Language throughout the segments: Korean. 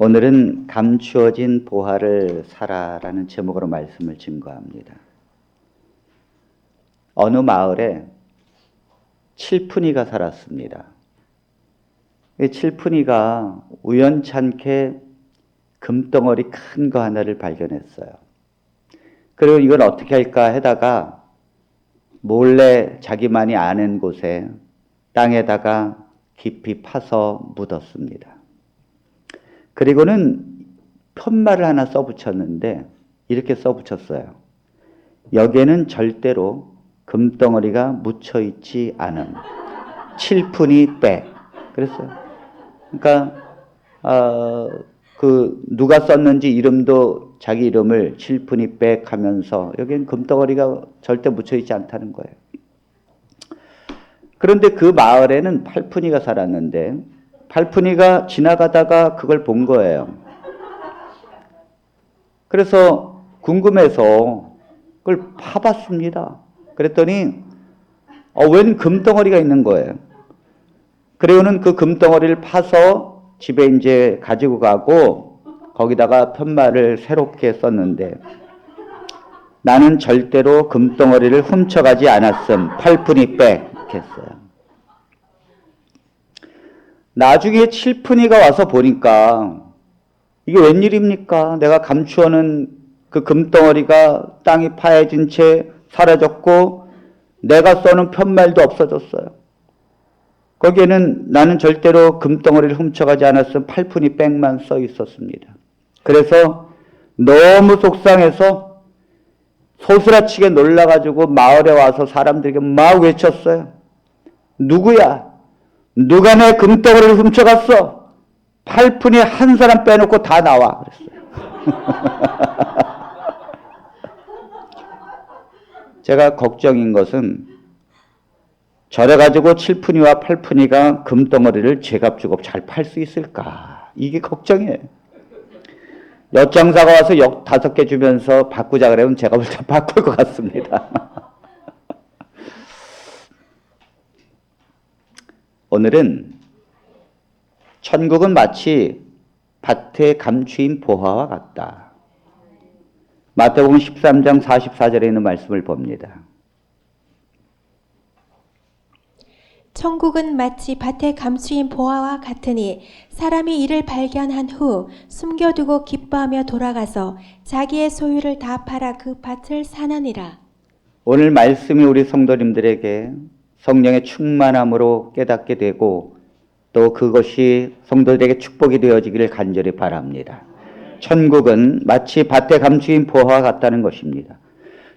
오늘은 감추어진 보화를 사라라는 제목으로 말씀을 증거합니다. 어느 마을에 칠푼이가 살았습니다. 이 칠푼이가 우연찮게 금덩어리 큰 거 하나를 발견했어요. 그리고 이걸 어떻게 할까 하다가 몰래 자기만이 아는 곳에 땅에다가 깊이 파서 묻었습니다. 그리고는 편말을 하나 써붙였는데 이렇게 써붙였어요. 여기에는 절대로 금덩어리가 묻혀있지 않음. 칠푼이 빼. 그랬어요. 그러니까 누가 썼는지 이름도 자기 이름을 칠푼이 빼 하면서 여기엔 금덩어리가 절대 묻혀있지 않다는 거예요. 그런데 그 마을에는 팔푼이가 살았는데 팔푼이가 지나가다가 그걸 본 거예요. 그래서 궁금해서 그걸 파봤습니다. 그랬더니 웬 금덩어리가 있는 거예요. 그리고는 그 금덩어리를 파서 집에 이제 가지고 가고 거기다가 편말을 새롭게 썼는데 나는 절대로 금덩어리를 훔쳐가지 않았음. 팔푼이 빼. 이렇게 했어요. 나중에 칠푼이가 와서 보니까 이게 웬일입니까? 내가 감추어놓은 그 금덩어리가 땅이 파여진 채 사라졌고 내가 써놓은 편말도 없어졌어요. 거기에는 나는 절대로 금덩어리를 훔쳐가지 않았음 팔푼이 빽만 써 있었습니다. 그래서 너무 속상해서 소스라치게 놀라가지고 마을에 와서 사람들에게 막 외쳤어요. 누구야? 누가 내 금덩어리를 훔쳐갔어? 팔푼이 한 사람 빼놓고 다 나와. 그랬어요. 제가 걱정인 것은 저래가지고 칠푼이와 팔푼이가 금덩어리를 제값 주고 잘 팔 수 있을까? 이게 걱정이에요. 엿장사가 와서 엿 5개 주면서 바꾸자 그러면 제가 볼 때 바꿀 것 같습니다. 오늘은 천국은 마치 밭에 감추인 보화와 같다. 마태복음 13장 44절에 있는 말씀을 봅니다. 천국은 마치 밭에 감추인 보화와 같으니 사람이 이를 발견한 후 숨겨두고 기뻐하며 돌아가서 자기의 소유를 다 팔아 그 밭을 사느니라. 오늘 말씀이 우리 성도님들에게 성령의 충만함으로 깨닫게 되고 또 그것이 성도들에게 축복이 되어지기를 간절히 바랍니다. 천국은 마치 밭에 감추인 보화와 같다는 것입니다.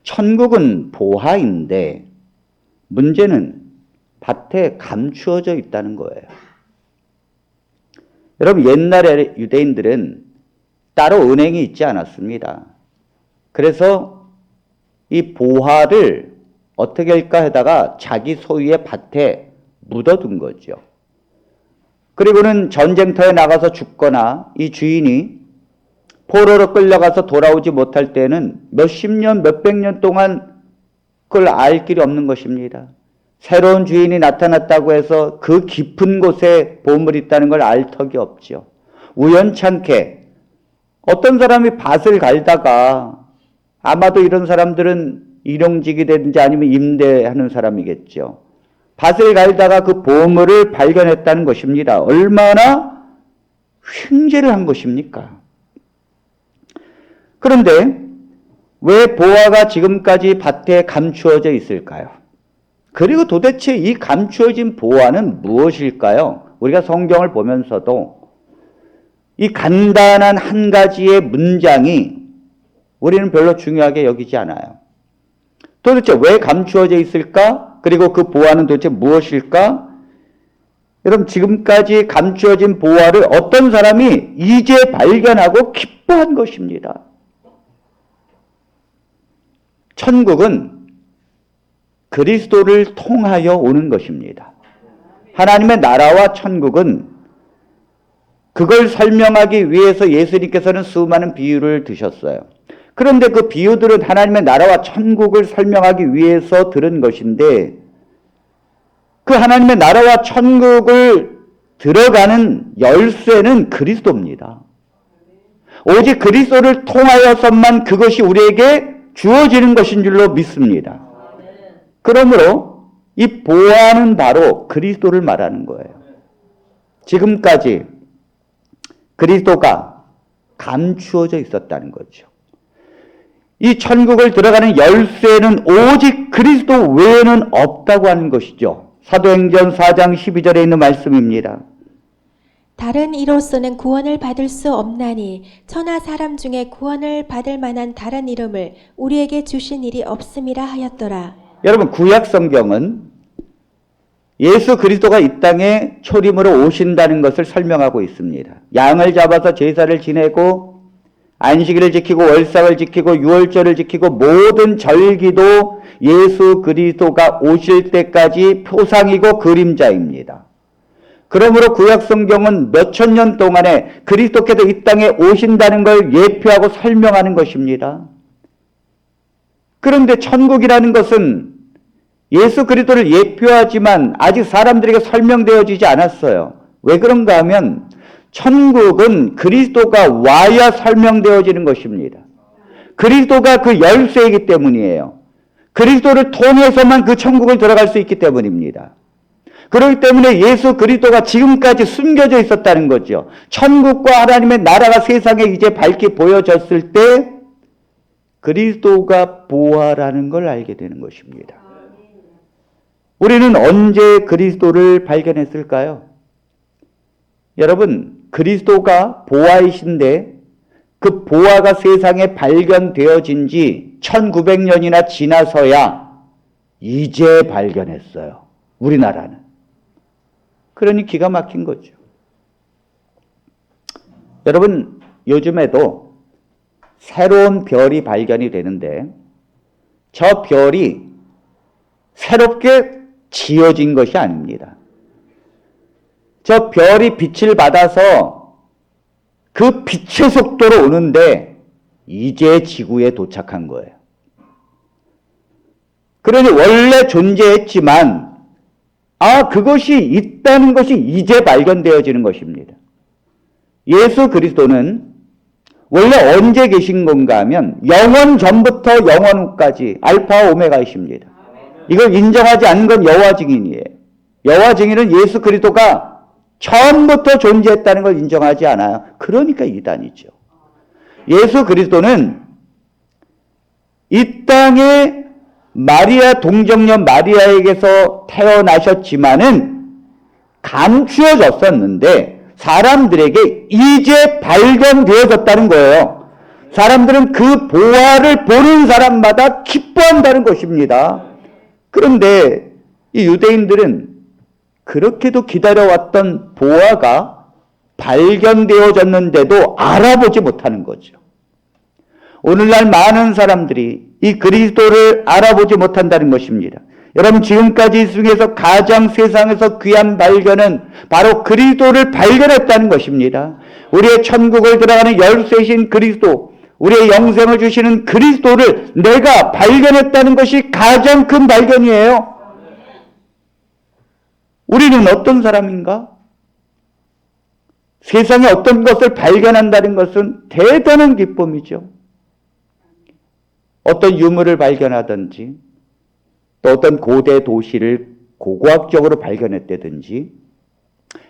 천국은 보화인데 문제는 밭에 감추어져 있다는 거예요. 여러분, 옛날에 유대인들은 따로 은행이 있지 않았습니다. 그래서 이 보화를 어떻게 할까 하다가 자기 소유의 밭에 묻어둔 거죠. 그리고는 전쟁터에 나가서 죽거나 이 주인이 포로로 끌려가서 돌아오지 못할 때는 몇십 년, 몇백 년 동안 그걸 알 길이 없는 것입니다. 새로운 주인이 나타났다고 해서 그 깊은 곳에 보물이 있다는 걸 알 턱이 없죠. 우연찮게 어떤 사람이 밭을 갈다가 아마도 이런 사람들은 일용직이든지 아니면 임대하는 사람이겠죠. 밭을 갈다가 그 보물을 발견했다는 것입니다. 얼마나 횡재를 한 것입니까? 그런데 왜 보화가 지금까지 밭에 감추어져 있을까요? 그리고 도대체 이 감추어진 보화는 무엇일까요? 우리가 성경을 보면서도 이 간단한 한 가지의 문장이 우리는 별로 중요하게 여기지 않아요. 도대체 왜 감추어져 있을까? 그리고 그 보화는 도대체 무엇일까? 여러분, 지금까지 감추어진 보화를 어떤 사람이 이제 발견하고 기뻐한 것입니다. 천국은 그리스도를 통하여 오는 것입니다. 하나님의 나라와 천국은 그걸 설명하기 위해서 예수님께서는 수많은 비유를 드셨어요. 그런데 그 비유들은 하나님의 나라와 천국을 설명하기 위해서 들은 것인데 그 하나님의 나라와 천국을 들어가는 열쇠는 그리스도입니다. 오직 그리스도를 통하여서만 그것이 우리에게 주어지는 것인 줄로 믿습니다. 그러므로 이 보화는 바로 그리스도를 말하는 거예요. 지금까지 그리스도가 감추어져 있었다는 거죠. 이 천국을 들어가는 열쇠는 오직 그리스도 외에는 없다고 하는 것이죠. 사도행전 4장 12절에 있는 말씀입니다. 다른 이로서는 구원을 받을 수 없나니 천하 사람 중에 구원을 받을 만한 다른 이름을 우리에게 주신 일이 없음이라 하였더라. 여러분, 구약 성경은 예수 그리스도가 이 땅에 초림으로 오신다는 것을 설명하고 있습니다. 양을 잡아서 제사를 지내고 안식일을 지키고 월삭을 지키고 유월절을 지키고 모든 절기도 예수 그리스도가 오실 때까지 표상이고 그림자입니다. 그러므로 구약 성경은 몇천 년 동안에 그리스도께서 이 땅에 오신다는 걸 예표하고 설명하는 것입니다. 그런데 천국이라는 것은 예수 그리스도를 예표하지만 아직 사람들에게 설명되어지지 않았어요. 왜 그런가 하면 천국은 그리스도가 와야 설명되어지는 것입니다. 그리스도가 그 열쇠이기 때문이에요. 그리스도를 통해서만 그 천국을 들어갈 수 있기 때문입니다. 그렇기 때문에 예수 그리스도가 지금까지 숨겨져 있었다는 거죠. 천국과 하나님의 나라가 세상에 이제 밝게 보여졌을 때 그리스도가 보화라는 걸 알게 되는 것입니다. 우리는 언제 그리스도를 발견했을까요? 여러분, 그리스도가 보화이신데 그 보화가 세상에 발견되어진 지 1900년이나 지나서야 이제 발견했어요. 우리나라는. 그러니 기가 막힌 거죠. 여러분, 요즘에도 새로운 별이 발견이 되는데 저 별이 새롭게 지어진 것이 아닙니다. 저 별이 빛을 받아서 그 빛의 속도로 오는데 이제 지구에 도착한 거예요. 그러니 원래 존재했지만 그것이 있다는 것이 이제 발견되어지는 것입니다. 예수 그리스도는 원래 언제 계신 건가 하면 영원 전부터 영원 후까지 알파와 오메가이십니다. 이걸 인정하지 않는 건 여호와 증인이에요. 여호와 증인은 예수 그리스도가 처음부터 존재했다는 걸 인정하지 않아요. 그러니까 이단이죠. 예수 그리스도는 이 땅에 마리아 동정녀 마리아에게서 태어나셨지만은 감추어졌었는데 사람들에게 이제 발견되어졌다는 거예요. 사람들은 그 보화를 보는 사람마다 기뻐한다는 것입니다. 그런데 이 유대인들은 그렇게도 기다려왔던 보화가 발견되어졌는데도 알아보지 못하는 거죠. 오늘날 많은 사람들이 이 그리스도를 알아보지 못한다는 것입니다. 여러분, 지금까지 중에서 가장 세상에서 귀한 발견은 바로 그리스도를 발견했다는 것입니다. 우리의 천국을 들어가는 열쇠신 그리스도, 우리의 영생을 주시는 그리스도를 내가 발견했다는 것이 가장 큰 발견이에요. 우리는 어떤 사람인가? 세상에 어떤 것을 발견한다는 것은 대단한 기쁨이죠. 어떤 유물을 발견하든지 또 어떤 고대 도시를 고고학적으로 발견했다든지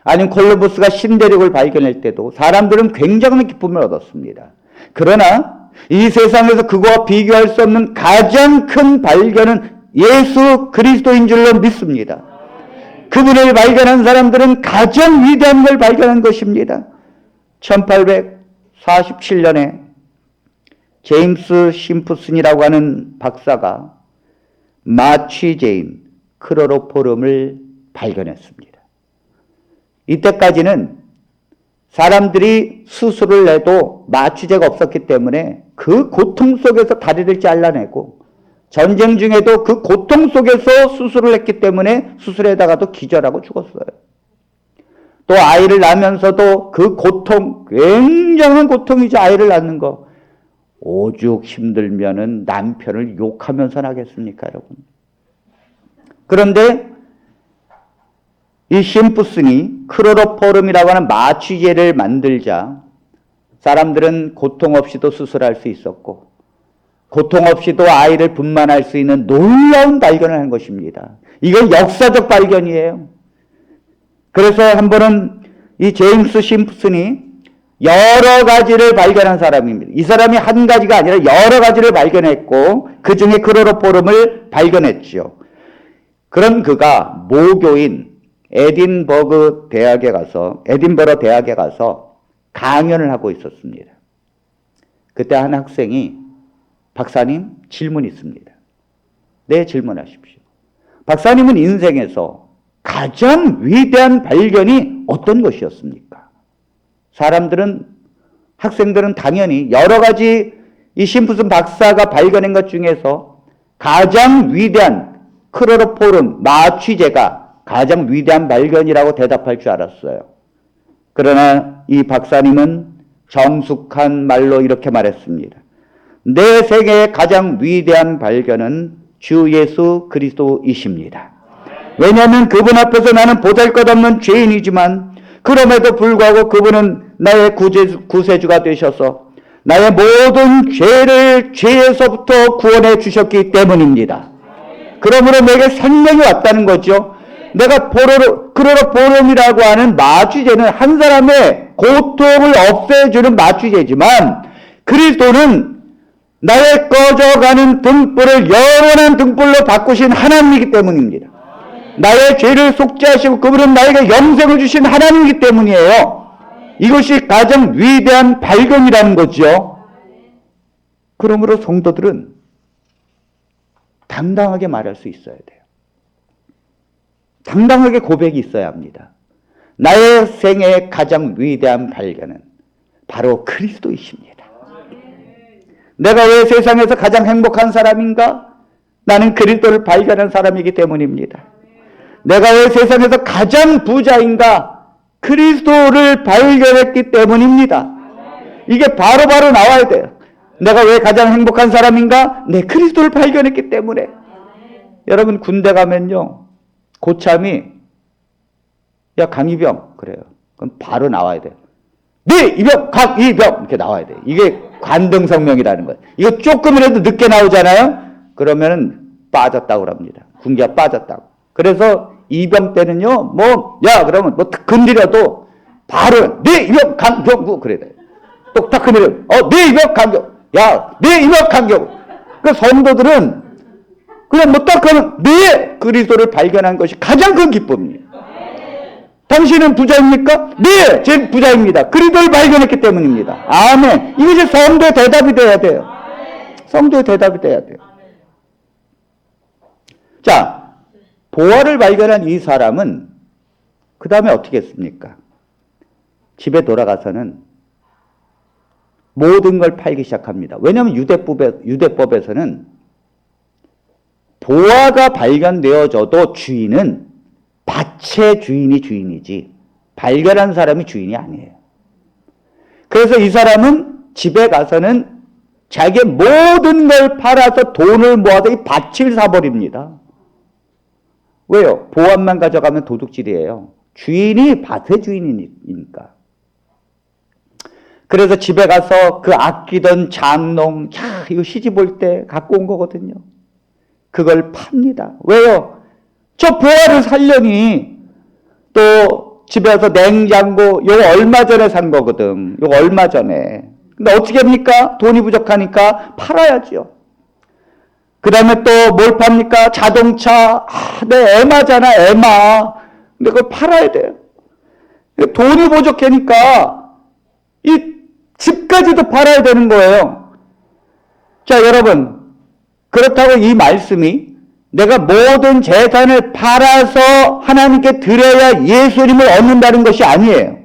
아니면 콜럼버스가 신대륙을 발견할 때도 사람들은 굉장한 기쁨을 얻었습니다. 그러나 이 세상에서 그거와 비교할 수 없는 가장 큰 발견은 예수 그리스도인 줄로 믿습니다. 그분을 발견한 사람들은 가장 위대한 걸 발견한 것입니다. 1847년에 제임스 심프슨이라고 하는 박사가 마취제인 크로로포름을 발견했습니다. 이때까지는 사람들이 수술을 해도 마취제가 없었기 때문에 그 고통 속에서 다리를 잘라내고 전쟁 중에도 그 고통 속에서 수술을 했기 때문에 수술에다가도 기절하고 죽었어요. 또 아이를 낳으면서도 그 고통, 굉장한 고통이죠. 아이를 낳는 거. 오죽 힘들면은 남편을 욕하면서 나겠습니까, 여러분? 그런데 이 심프슨이 크로로포름이라고 하는 마취제를 만들자 사람들은 고통 없이도 수술할 수 있었고 고통 없이도 아이를 분만할 수 있는 놀라운 발견을 한 것입니다. 이건 역사적 발견이에요. 그래서 한 번은 이 제임스 심프슨이 여러 가지를 발견한 사람입니다. 이 사람이 한 가지가 아니라 여러 가지를 발견했고 그 중에 크로로포름을 발견했죠. 그런 그가 모교인 에딘버러 대학에 가서 강연을 하고 있었습니다. 그때 한 학생이 박사님, 질문 있습니다. 네, 질문하십시오. 박사님은 인생에서 가장 위대한 발견이 어떤 것이었습니까? 학생들은 당연히 여러 가지 이 심프슨 박사가 발견한 것 중에서 가장 위대한 크로로포름 마취제가 가장 위대한 발견이라고 대답할 줄 알았어요. 그러나 이 박사님은 정숙한 말로 이렇게 말했습니다. 내 생애의 가장 위대한 발견은 주 예수 그리스도이십니다. 왜냐하면 그분 앞에서 나는 보잘것없는 죄인이지만 그럼에도 불구하고 그분은 나의 구세주가 되셔서 나의 모든 죄를 죄에서부터 구원해 주셨기 때문입니다. 그러므로 내게 생명이 왔다는 거죠. 내가 크로로포름이라고 하는 마취제는 한 사람의 고통을 없애주는 마취제지만 그리스도는 나의 꺼져가는 등불을 영원한 등불로 바꾸신 하나님이기 때문입니다. 나의 죄를 속죄하시고 그분은 나에게 영생을 주신 하나님이기 때문이에요. 이것이 가장 위대한 발견이라는 거죠. 그러므로 성도들은 당당하게 말할 수 있어야 돼요. 당당하게 고백이 있어야 합니다. 나의 생애의 가장 위대한 발견은 바로 그리스도이십니다. 내가 왜 세상에서 가장 행복한 사람인가? 나는 그리스도를 발견한 사람이기 때문입니다. 내가 왜 세상에서 가장 부자인가? 그리스도를 발견했기 때문입니다. 이게 바로바로 나와야 돼요. 내가 왜 가장 행복한 사람인가? 네, 그리스도를 발견했기 때문에. 여러분 군대 가면요. 고참이 야 강이병 그래요. 그럼 바로 나와야 돼요. 네 이병 강이병 이렇게 나와야 돼요. 이게 관등성명이라는 거예요. 이거 조금이라도 늦게 나오잖아요. 그러면은 빠졌다고 합니다. 군기가 빠졌다고. 그래서 이병 때는요. 그러면 건드려도 바로 네 이병 강경구 그래야 돼요. 똑딱 건드려. 네 이병 강경. 네 이병 강경. 그 성도들은 그냥 딱 하면 네 그리스도를 발견한 것이 가장 큰 기쁨입니다. 당신은 부자입니까? 네, 제 부자입니다. 그리스도를 발견했기 때문입니다. 아멘. 이것이 성도의 대답이 돼야 돼요. 성도의 대답이 돼야 돼요. 자, 보화를 발견한 이 사람은 그 다음에 어떻게 했습니까? 집에 돌아가서는 모든 걸 팔기 시작합니다. 왜냐하면 유대법에서는 보화가 발견되어져도 주인은 밭의 주인이 주인이지 발견한 사람이 주인이 아니에요. 그래서 이 사람은 집에 가서는 자기의 모든 걸 팔아서 돈을 모아서 이 밭을 사버립니다. 왜요? 보안만 가져가면 도둑질이에요. 주인이 밭의 주인이니까. 그래서 집에 가서 그 아끼던 장농, 이거 시집 올 때 갖고 온 거거든요. 그걸 팝니다. 왜요? 저 보화를 살려니 또 집에 와서 냉장고 요거 얼마 전에 산 거거든. 요거 얼마 전에. 근데 어떻게 합니까? 돈이 부족하니까 팔아야죠. 그 다음에 또 뭘 팝니까? 자동차. 내 에마잖아, 에마. 근데 그걸 팔아야 돼요. 돈이 부족하니까 이 집까지도 팔아야 되는 거예요. 자, 여러분. 그렇다고 이 말씀이 내가 모든 재산을 팔아서 하나님께 드려야 예수님을 얻는다는 것이 아니에요.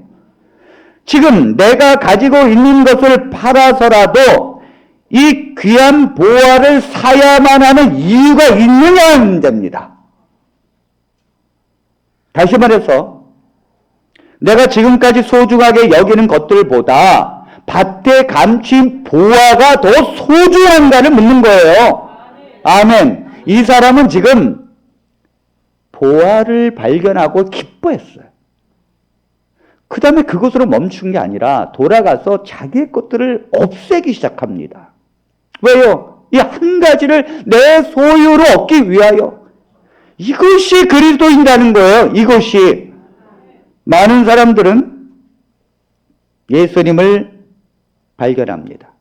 지금 내가 가지고 있는 것을 팔아서라도 이 귀한 보화를 사야만 하는 이유가 있느냐 하는 문제입니다. 다시 말해서 내가 지금까지 소중하게 여기는 것들보다 밭에 감춘 보화가 더 소중한가를 묻는 거예요. 아멘. 이 사람은 지금 보화를 발견하고 기뻐했어요. 그 다음에 그것으로 멈춘 게 아니라 돌아가서 자기의 것들을 없애기 시작합니다. 왜요? 이 한 가지를 내 소유로 얻기 위하여. 이것이 그리스도인이라는 거예요. 이것이. 많은 사람들은 예수님을 발견합니다.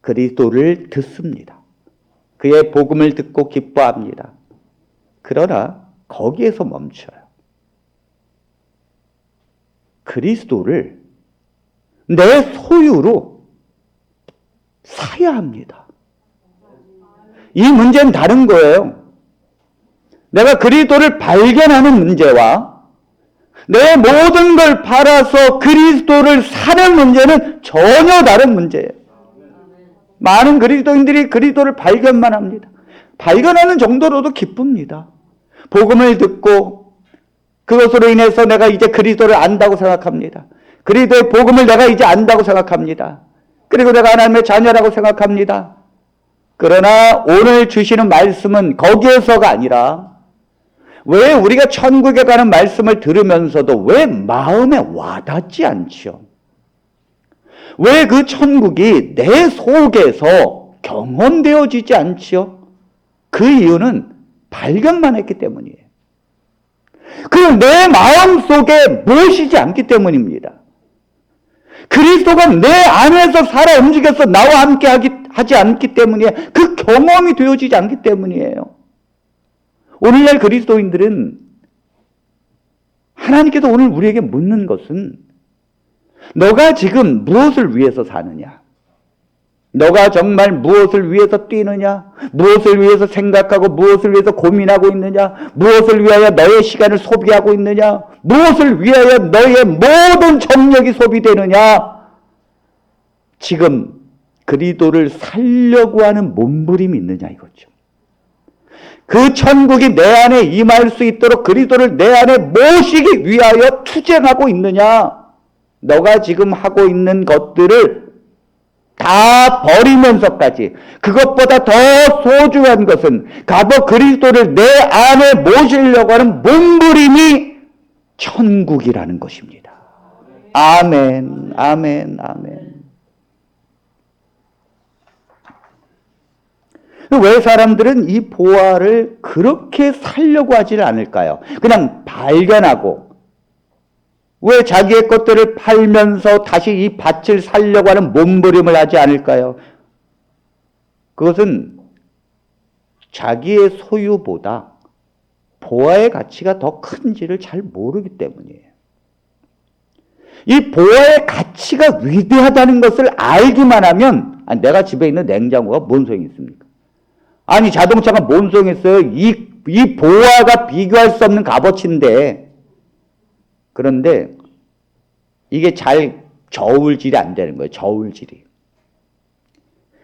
그리스도를 듣습니다. 그의 복음을 듣고 기뻐합니다. 그러나 거기에서 멈춰요. 그리스도를 내 소유로 사야 합니다. 이 문제는 다른 거예요. 내가 그리스도를 발견하는 문제와 내 모든 걸 팔아서 그리스도를 사는 문제는 전혀 다른 문제예요. 많은 그리스도인들이 그리스도를 발견만 합니다. 발견하는 정도로도 기쁩니다. 복음을 듣고 그것으로 인해서 내가 이제 그리스도를 안다고 생각합니다. 그리스도의 복음을 내가 이제 안다고 생각합니다. 그리고 내가 하나님의 자녀라고 생각합니다. 그러나 오늘 주시는 말씀은 거기에서가 아니라 왜 우리가 천국에 가는 말씀을 들으면서도 왜 마음에 와닿지 않죠? 왜 그 천국이 내 속에서 경험되어지지 않죠? 그 이유는 발견만 했기 때문이에요. 그리고 내 마음속에 모시지 않기 때문입니다. 그리스도가 내 안에서 살아 움직여서 나와 함께 하지 않기 때문이에요. 그 경험이 되어지지 않기 때문이에요. 오늘날 그리스도인들은 하나님께서 오늘 우리에게 묻는 것은 너가 지금 무엇을 위해서 사느냐? 너가 정말 무엇을 위해서 뛰느냐? 무엇을 위해서 생각하고 무엇을 위해서 고민하고 있느냐? 무엇을 위하여 너의 시간을 소비하고 있느냐? 무엇을 위하여 너의 모든 정력이 소비되느냐? 지금 그리스도를 살려고 하는 몸부림이 있느냐 이거죠. 그 천국이 내 안에 임할 수 있도록 그리스도를 내 안에 모시기 위하여 투쟁하고 있느냐? 너가 지금 하고 있는 것들을 다 버리면서까지 그것보다 더 소중한 것은 가서 그리스도를 내 안에 모시려고 하는 몸부림이 천국이라는 것입니다. 아멘, 아멘, 아멘. 왜 사람들은 이 보화를 그렇게 살려고 하지는 않을까요? 그냥 발견하고 왜 자기의 것들을 팔면서 다시 이 밭을 살려고 하는 몸부림을 하지 않을까요? 그것은 자기의 소유보다 보화의 가치가 더 큰지를 잘 모르기 때문이에요. 이 보화의 가치가 위대하다는 것을 알기만 하면 내가 집에 있는 냉장고가 뭔 소용이 있습니까? 아니 자동차가 뭔 소용이 있어요? 이 보화가 비교할 수 없는 값어치인데 그런데 이게 잘 저울질이 안 되는 거예요. 저울질이.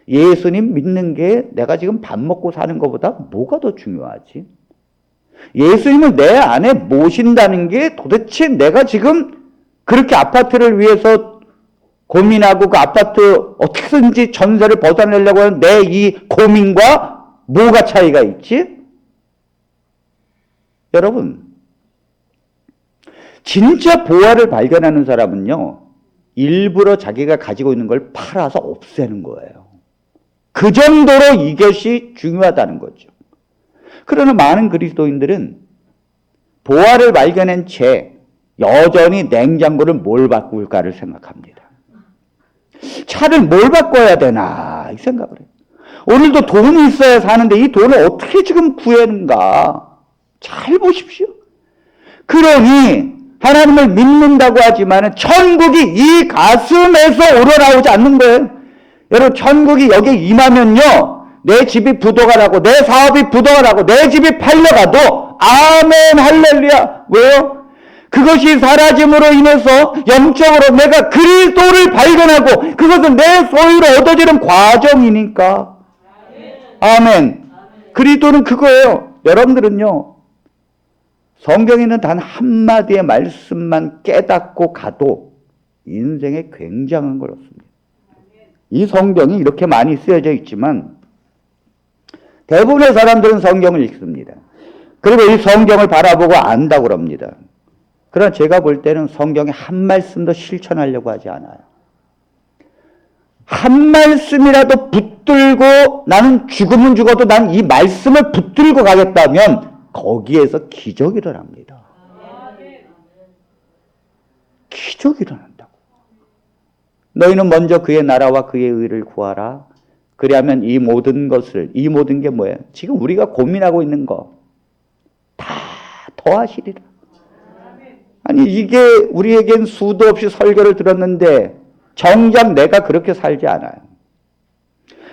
예수님 믿는 게 내가 지금 밥 먹고 사는 것보다 뭐가 더 중요하지? 예수님을 내 안에 모신다는 게 도대체 내가 지금 그렇게 아파트를 위해서 고민하고 그 아파트 어떻게든지 전세를 벗어내려고 하는 내 이 고민과 뭐가 차이가 있지? 여러분, 진짜 보화를 발견하는 사람은요, 일부러 자기가 가지고 있는 걸 팔아서 없애는 거예요. 그 정도로 이것이 중요하다는 거죠. 그러나 많은 그리스도인들은 보화를 발견한 채 여전히 냉장고를 뭘 바꿀까를 생각합니다. 차를 뭘 바꿔야 되나 이 생각을 해요. 오늘도 돈이 있어야 사는데 이 돈을 어떻게 지금 구하는가 잘 보십시오. 그러니 하나님을 믿는다고 하지만 천국이 이 가슴에서 우러나오지 않는 거예요. 여러분 천국이 여기에 임하면요 내 집이 부도가 나고 내 사업이 부도가 나고 내 집이 팔려가도 아멘 할렐루야. 왜요? 그것이 사라짐으로 인해서 영적으로 내가 그리스도를 발견하고 그것은 내 소유로 얻어지는 과정이니까. 아멘. 그리스도는 그거예요. 여러분들은요 성경에 있는 단 한마디의 말씀만 깨닫고 가도 인생에 굉장한 걸 얻습니다. 이 성경이 이렇게 많이 쓰여져 있지만 대부분의 사람들은 성경을 읽습니다. 그리고 이 성경을 바라보고 안다고 합니다. 그러나 제가 볼 때는 성경에 한 말씀도 실천하려고 하지 않아요. 한 말씀이라도 붙들고 나는 죽으면 죽어도 난 이 말씀을 붙들고 가겠다면 거기에서 기적이 일어납니다. 기적이 일어난다고. 너희는 먼저 그의 나라와 그의 의를 구하라. 그리하면 이 모든 게 뭐예요? 지금 우리가 고민하고 있는 거 다 더하시리라. 아니 이게 우리에겐 수도 없이 설교를 들었는데 정작 내가 그렇게 살지 않아요.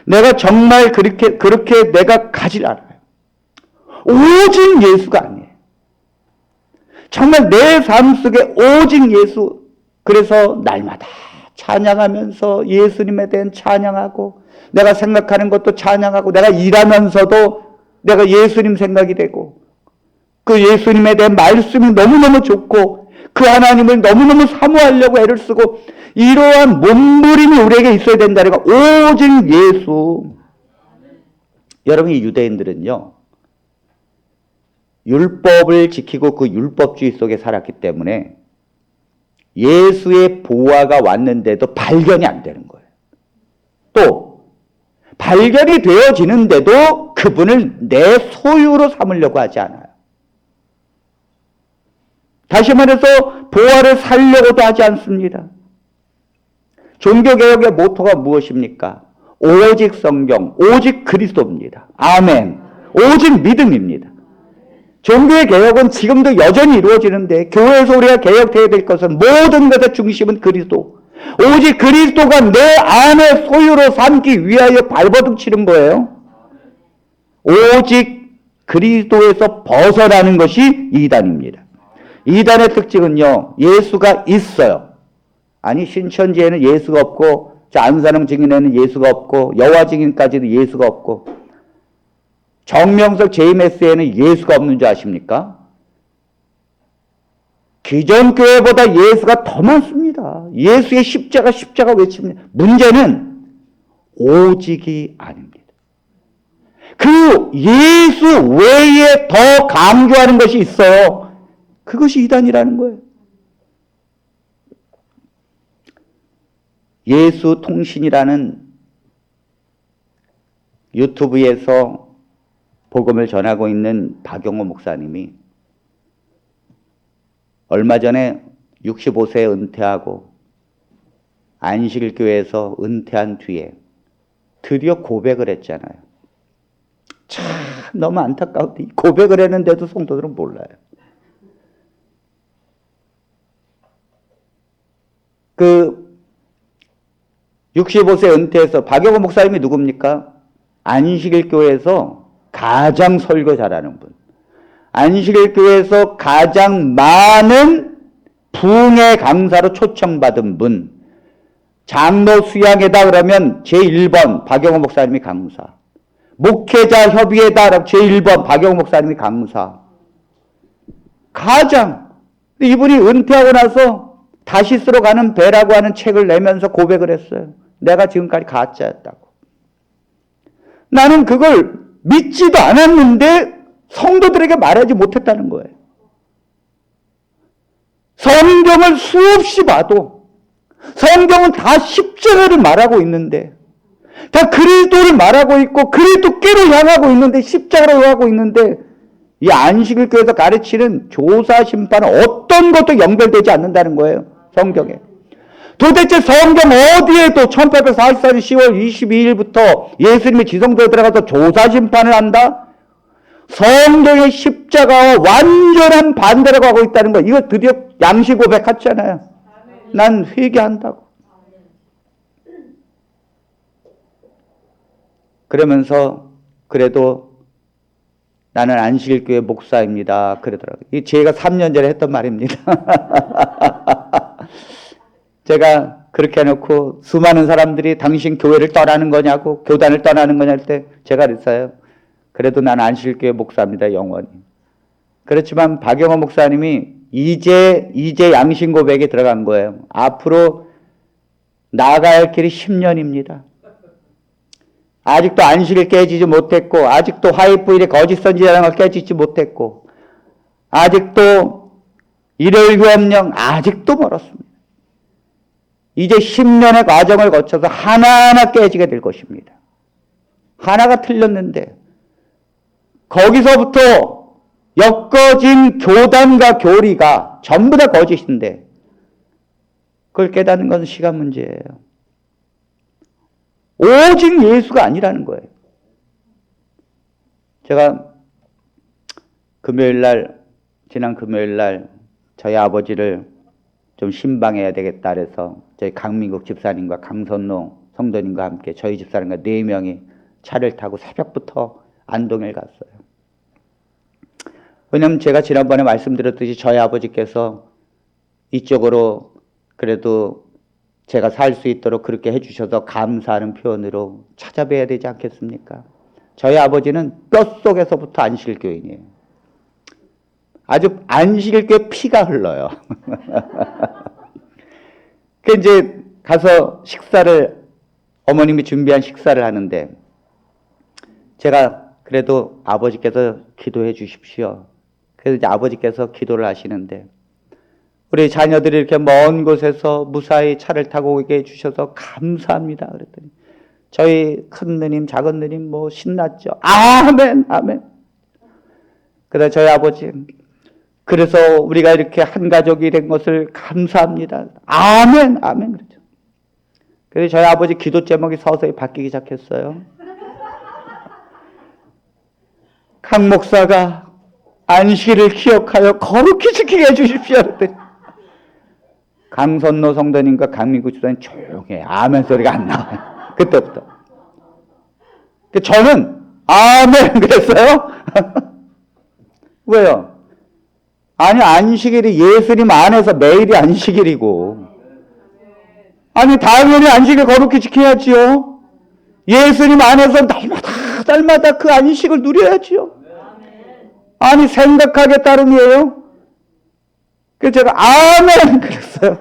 내가 정말 그렇게 내가 가질 않아요. 오직 예수가 아니에요. 정말 내 삶 속에 오직 예수. 그래서 날마다 찬양하면서 예수님에 대한 찬양하고 내가 생각하는 것도 찬양하고 내가 일하면서도 내가 예수님 생각이 되고 그 예수님에 대한 말씀이 너무너무 좋고 그 하나님을 너무너무 사모하려고 애를 쓰고 이러한 몸부림이 우리에게 있어야 된다는 거. 오직 예수. 여러분 이 유대인들은요. 율법을 지키고 그 율법주의 속에 살았기 때문에 예수의 보화가 왔는데도 발견이 안 되는 거예요. 또 발견이 되어지는데도 그분을 내 소유로 삼으려고 하지 않아요. 다시 말해서 보화를 살려고도 하지 않습니다. 종교개혁의 모토가 무엇입니까? 오직 성경, 오직 그리스도입니다. 아멘. 오직 믿음입니다. 종교의 개혁은 지금도 여전히 이루어지는데 교회에서 우리가 개혁되어야 될 것은 모든 것의 중심은 그리스도. 오직 그리스도가 내 안의 소유로 삼기 위하여 발버둥 치는 거예요. 오직 그리스도에서 벗어나는 것이 이단입니다. 이단의 특징은요. 예수가 있어요. 아니 신천지에는 예수가 없고 안산홍 증인에는 예수가 없고 여호와 증인까지도 예수가 없고 정명석 JMS에는 예수가 없는 줄 아십니까? 기존 교회보다 예수가 더 많습니다. 예수의 십자가 외칩니다. 문제는 오직이 아닙니다. 그 예수 외에 더 강조하는 것이 있어요. 그것이 이단이라는 거예요. 예수 통신이라는 유튜브에서 복음을 전하고 있는 박용호 목사님이 얼마 전에 65세에 은퇴하고 안식일교회에서 은퇴한 뒤에 드디어 고백을 했잖아요. 참 너무 안타까운데 고백을 했는데도 성도들은 몰라요. 그 65세 은퇴해서 박용호 목사님이 누굽니까? 안식일교회에서 가장 설교 잘하는 분. 안식일교회에서 가장 많은 부흥의 강사로 초청받은 분. 장로 수양회다 그러면 제1번 박용호 목사님이 강사. 목회자 협의회다 그러면 제1번 박용호 목사님이 강사. 가장. 이분이 은퇴하고 나서 다시스로 가는 배라고 하는 책을 내면서 고백을 했어요. 내가 지금까지 가짜였다고. 나는 그걸 믿지도 않았는데 성도들에게 말하지 못했다는 거예요. 성경을 수없이 봐도 성경은 다 십자가를 말하고 있는데 다 그리스도를 말하고 있고 그리스도께로 향하고 있는데 십자가로 향하고 있는데 이 안식일교회에서 가르치는 조사 심판은 어떤 것도 연결되지 않는다는 거예요. 성경에. 도대체 성경 어디에도 1844년 10월 22일부터 예수님이 지성소에 들어가서 조사 심판을 한다? 성경의 십자가와 완전한 반대라고 하고 있다는 거. 이거 드디어 양심 고백했잖아요. 난 회개한다고. 그러면서 그래도 나는 안식일교회 목사입니다. 그러더라고요. 이 제가 3년 전에 했던 말입니다. 제가 그렇게 해놓고 수많은 사람들이 당신 교회를 떠나는 거냐고 교단을 떠나는 거냐 할 때 제가 그랬어요. 그래도 난 안식일교회 목사입니다. 영원히. 그렇지만 박용호 목사님이 이제 양심 고백에 들어간 거예요. 앞으로 나아가야 할 길이 10년입니다. 아직도 안식을 깨지지 못했고 아직도 화이트일의 거짓 선지자랑을 깨지지 못했고 아직도 일요일교업령 아직도 멀었습니다. 이제 10년의 과정을 거쳐서 하나하나 깨지게 될 것입니다. 하나가 틀렸는데 거기서부터 엮어진 교단과 교리가 전부 다 거짓인데 그걸 깨닫는 것은 시간 문제예요. 오직 예수가 아니라는 거예요. 제가 지난 금요일 날 저희 아버지를 좀 신방해야 되겠다 그래서 저희 강민국 집사님과 강선노 성도님과 함께 저희 집사님과 4명이 차를 타고 새벽부터 안동에 갔어요. 왜냐하면 제가 지난번에 말씀드렸듯이 저희 아버지께서 이쪽으로 그래도 제가 살 수 있도록 그렇게 해주셔서 감사하는 표현으로 찾아뵈야 되지 않겠습니까? 저희 아버지는 뼛속에서부터 안식일교인이에요. 아주 안식일교에 피가 흘러요. 그 이제 가서 어머님이 준비한 식사를 하는데 제가 그래도 아버지께서 기도해 주십시오. 그래서 이제 아버지께서 기도를 하시는데 우리 자녀들이 이렇게 먼 곳에서 무사히 차를 타고 오게 해주셔서 감사합니다. 그랬더니 저희 큰 누님, 작은 누님 뭐 신났죠. 아멘, 아멘. 그래서 저희 아버지, 그래서 우리가 이렇게 한 가족이 된 것을 감사합니다. 아멘, 아멘. 그렇죠. 그래서 저희 아버지 기도 제목이 서서히 바뀌기 시작했어요. 강 목사가 안식일을 기억하여 거룩히 지키게 해주십시오. 그랬더니 강선노 성도님과 강민구 집사님 조용해. 아멘 소리가 안 나와요. 그때부터. 저는 아멘 그랬어요. 왜요? 아니 안식일이 예수님 안에서 매일이 안식일이고 아니 당연히 안식일 거룩히 지켜야지요. 예수님 안에서 날마다 그 안식을 누려야지요. 아니 생각하기 따름이에요. 그래서 제가 아멘 그랬어요.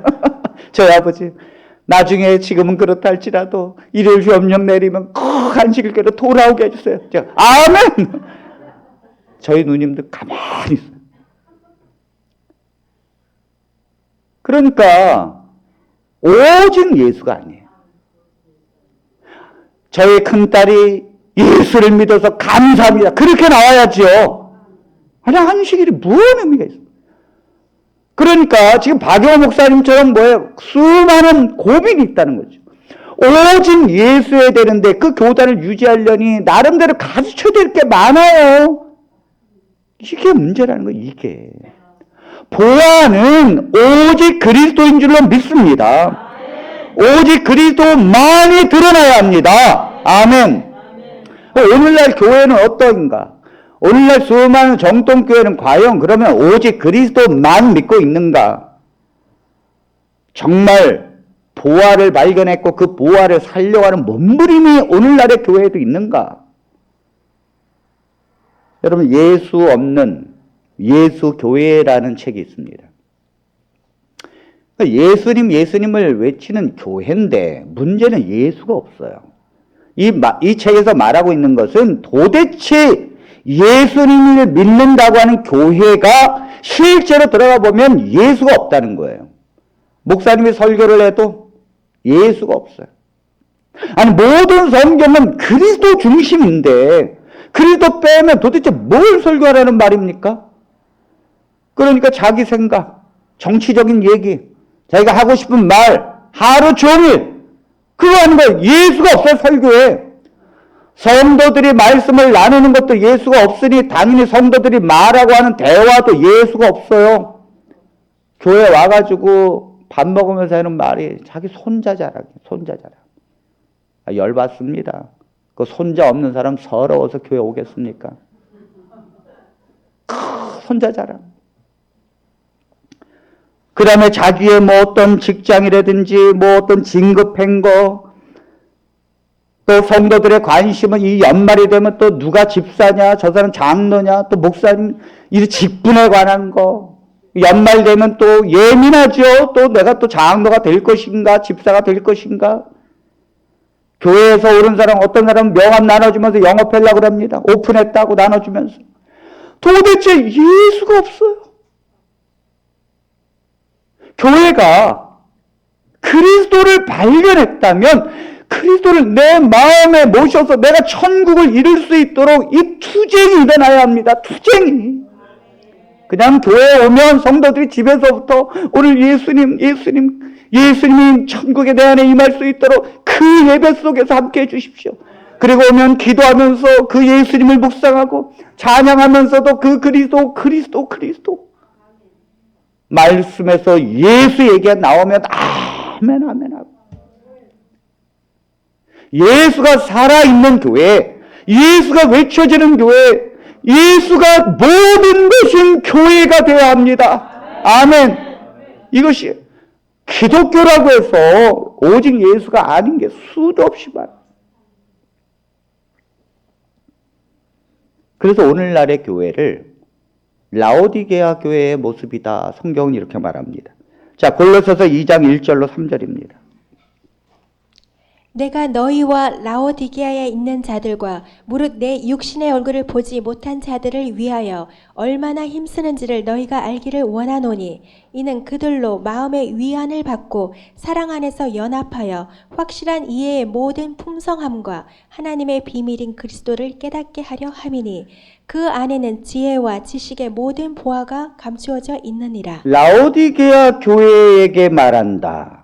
저희 아버지 나중에 지금은 그렇다 할지라도 일요일 휴업령 내리면 꼭 안식일교로 돌아오게 해주세요. 제가 아멘. 저희 누님들 가만히 있어요. 그러니까 오직 예수가 아니에요. 저희 큰딸이 예수를 믿어서 감사합니다. 그렇게 나와야지요. 아니 안식일이 무슨 의미가 있어요? 그러니까 지금 박영호 목사님처럼 수많은 고민이 있다는 거죠. 오직 예수여야 되는데 그 교단을 유지하려니 나름대로 가르쳐야 될 게 많아요. 이게 문제라는 거예요. 이게. 보아는 오직 그리스도인 줄로 믿습니다. 오직 그리스도만이 드러나야 합니다. 아멘. 오늘날 교회는 어떠인가? 오늘날 수많은 정통교회는 과연 그러면 오직 그리스도만 믿고 있는가? 정말 보화를 발견했고 그 보화를 살려가는 몸부림이 오늘날의 교회에도 있는가? 여러분 예수 없는 예수 교회라는 책이 있습니다. 예수님을 외치는 교회인데 문제는 예수가 없어요. 이 책에서 말하고 있는 것은 도대체 예수님을 믿는다고 하는 교회가 실제로 들어가 보면 예수가 없다는 거예요. 목사님이 설교를 해도 예수가 없어요. 아니 모든 성경은 그리스도 중심인데 그리스도 빼면 도대체 뭘 설교하라는 말입니까? 그러니까 자기 생각, 정치적인 얘기, 자기가 하고 싶은 말, 하루 종일 그거 하는 거예요. 예수가 없어요, 설교에. 성도들이 말씀을 나누는 것도 예수가 없으니 당연히 성도들이 말하고 하는 대화도 예수가 없어요. 교회 와가지고 밥 먹으면서 하는 말이 자기 손자 자랑. 열받습니다. 그 손자 없는 사람 서러워서 교회 오겠습니까? 손자 자랑. 그 다음에 자기의 어떤 직장이라든지 어떤 진급한 거, 또 성도들의 관심은 이 연말이 되면 또 누가 집사냐, 저 사람 장로냐, 또 목사님, 이 직분에 관한 거. 연말 되면 또 예민하죠. 또 내가 또 장로가 될 것인가, 집사가 될 것인가. 교회에서 오른 사람, 어떤 사람은 명함 나눠주면서 영업하려고 그럽니다. 오픈했다고 나눠주면서. 도대체 예수가 없어요. 교회가 그리스도를 발견했다면 그리스도를 내 마음에 모셔서 내가 천국을 이룰 수 있도록 이 투쟁이 일어나야 합니다. 투쟁이. 그냥 교회에 오면 성도들이 집에서부터 오늘 예수님이 천국에 내 안에 임할 수 있도록 그 예배 속에서 함께 해주십시오. 그리고 오면 기도하면서 그 예수님을 묵상하고 찬양하면서도 그 그리스도 말씀에서 예수 얘기가 나오면 아멘 하고 예수가 살아있는 교회, 예수가 외쳐지는 교회, 예수가 모든 것인 교회가 되어야 합니다. 아멘. 이것이 기독교라고 해서 오직 예수가 아닌 게 수도 없이 많아요. 그래서 오늘날의 교회를 라오디게아 교회의 모습이다. 성경은 이렇게 말합니다. 자, 골로새서 2장 1절로 3절입니다. 내가 너희와 라오디게아에 있는 자들과 무릇 내 육신의 얼굴을 보지 못한 자들을 위하여 얼마나 힘쓰는지를 너희가 알기를 원하노니 이는 그들로 마음의 위안을 받고 사랑 안에서 연합하여 확실한 이해의 모든 풍성함과 하나님의 비밀인 그리스도를 깨닫게 하려 함이니 그 안에는 지혜와 지식의 모든 보화가 감추어져 있느니라. 라오디게아 교회에게 말한다.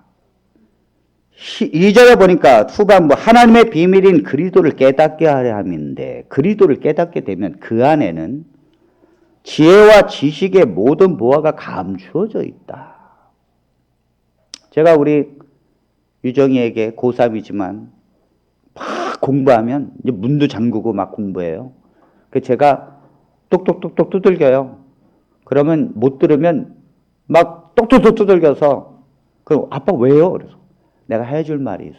2절에 보니까 후반부 하나님의 비밀인 그리스도를 깨닫게 하려 함인데 그리스도를 깨닫게 되면 그 안에는 지혜와 지식의 모든 보화가 감추어져 있다. 제가 우리 유정이에게 고3이지만 막 공부하면 이제 문도 잠그고 막 공부해요. 그래서 제가 똑똑똑똑 두들겨요. 그러면 못 들으면 막 똑똑똑 두들겨서 그럼 아빠 왜요? 그래서 내가 해줄 말이 있어.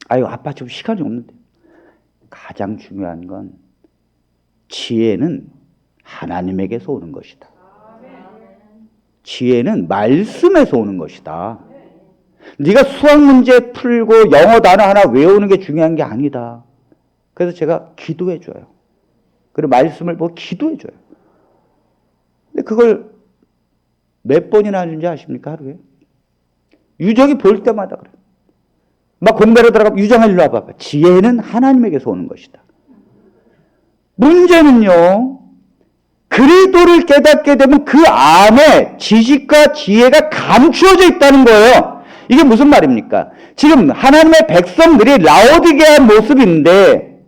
아유, 아빠 지금 시간이 없는데. 가장 중요한 건 지혜는 하나님에게서 오는 것이다. 지혜는 말씀에서 오는 것이다. 네가 수학 문제 풀고 영어 단어 하나 외우는 게 중요한 게 아니다. 그래서 제가 기도해 줘요. 그리고 말씀을 보고 기도해 줘요. 근데 그걸 몇 번이나 하는지 아십니까? 하루에? 유정이 볼 때마다 그래. 막 공부하러 들어가면 유정아 일로 와봐. 지혜는 하나님에게서 오는 것이다. 문제는요. 그리스도를 깨닫게 되면 그 안에 지식과 지혜가 감추어져 있다는 거예요. 이게 무슨 말입니까? 지금 하나님의 백성들이 라오디게아 모습인데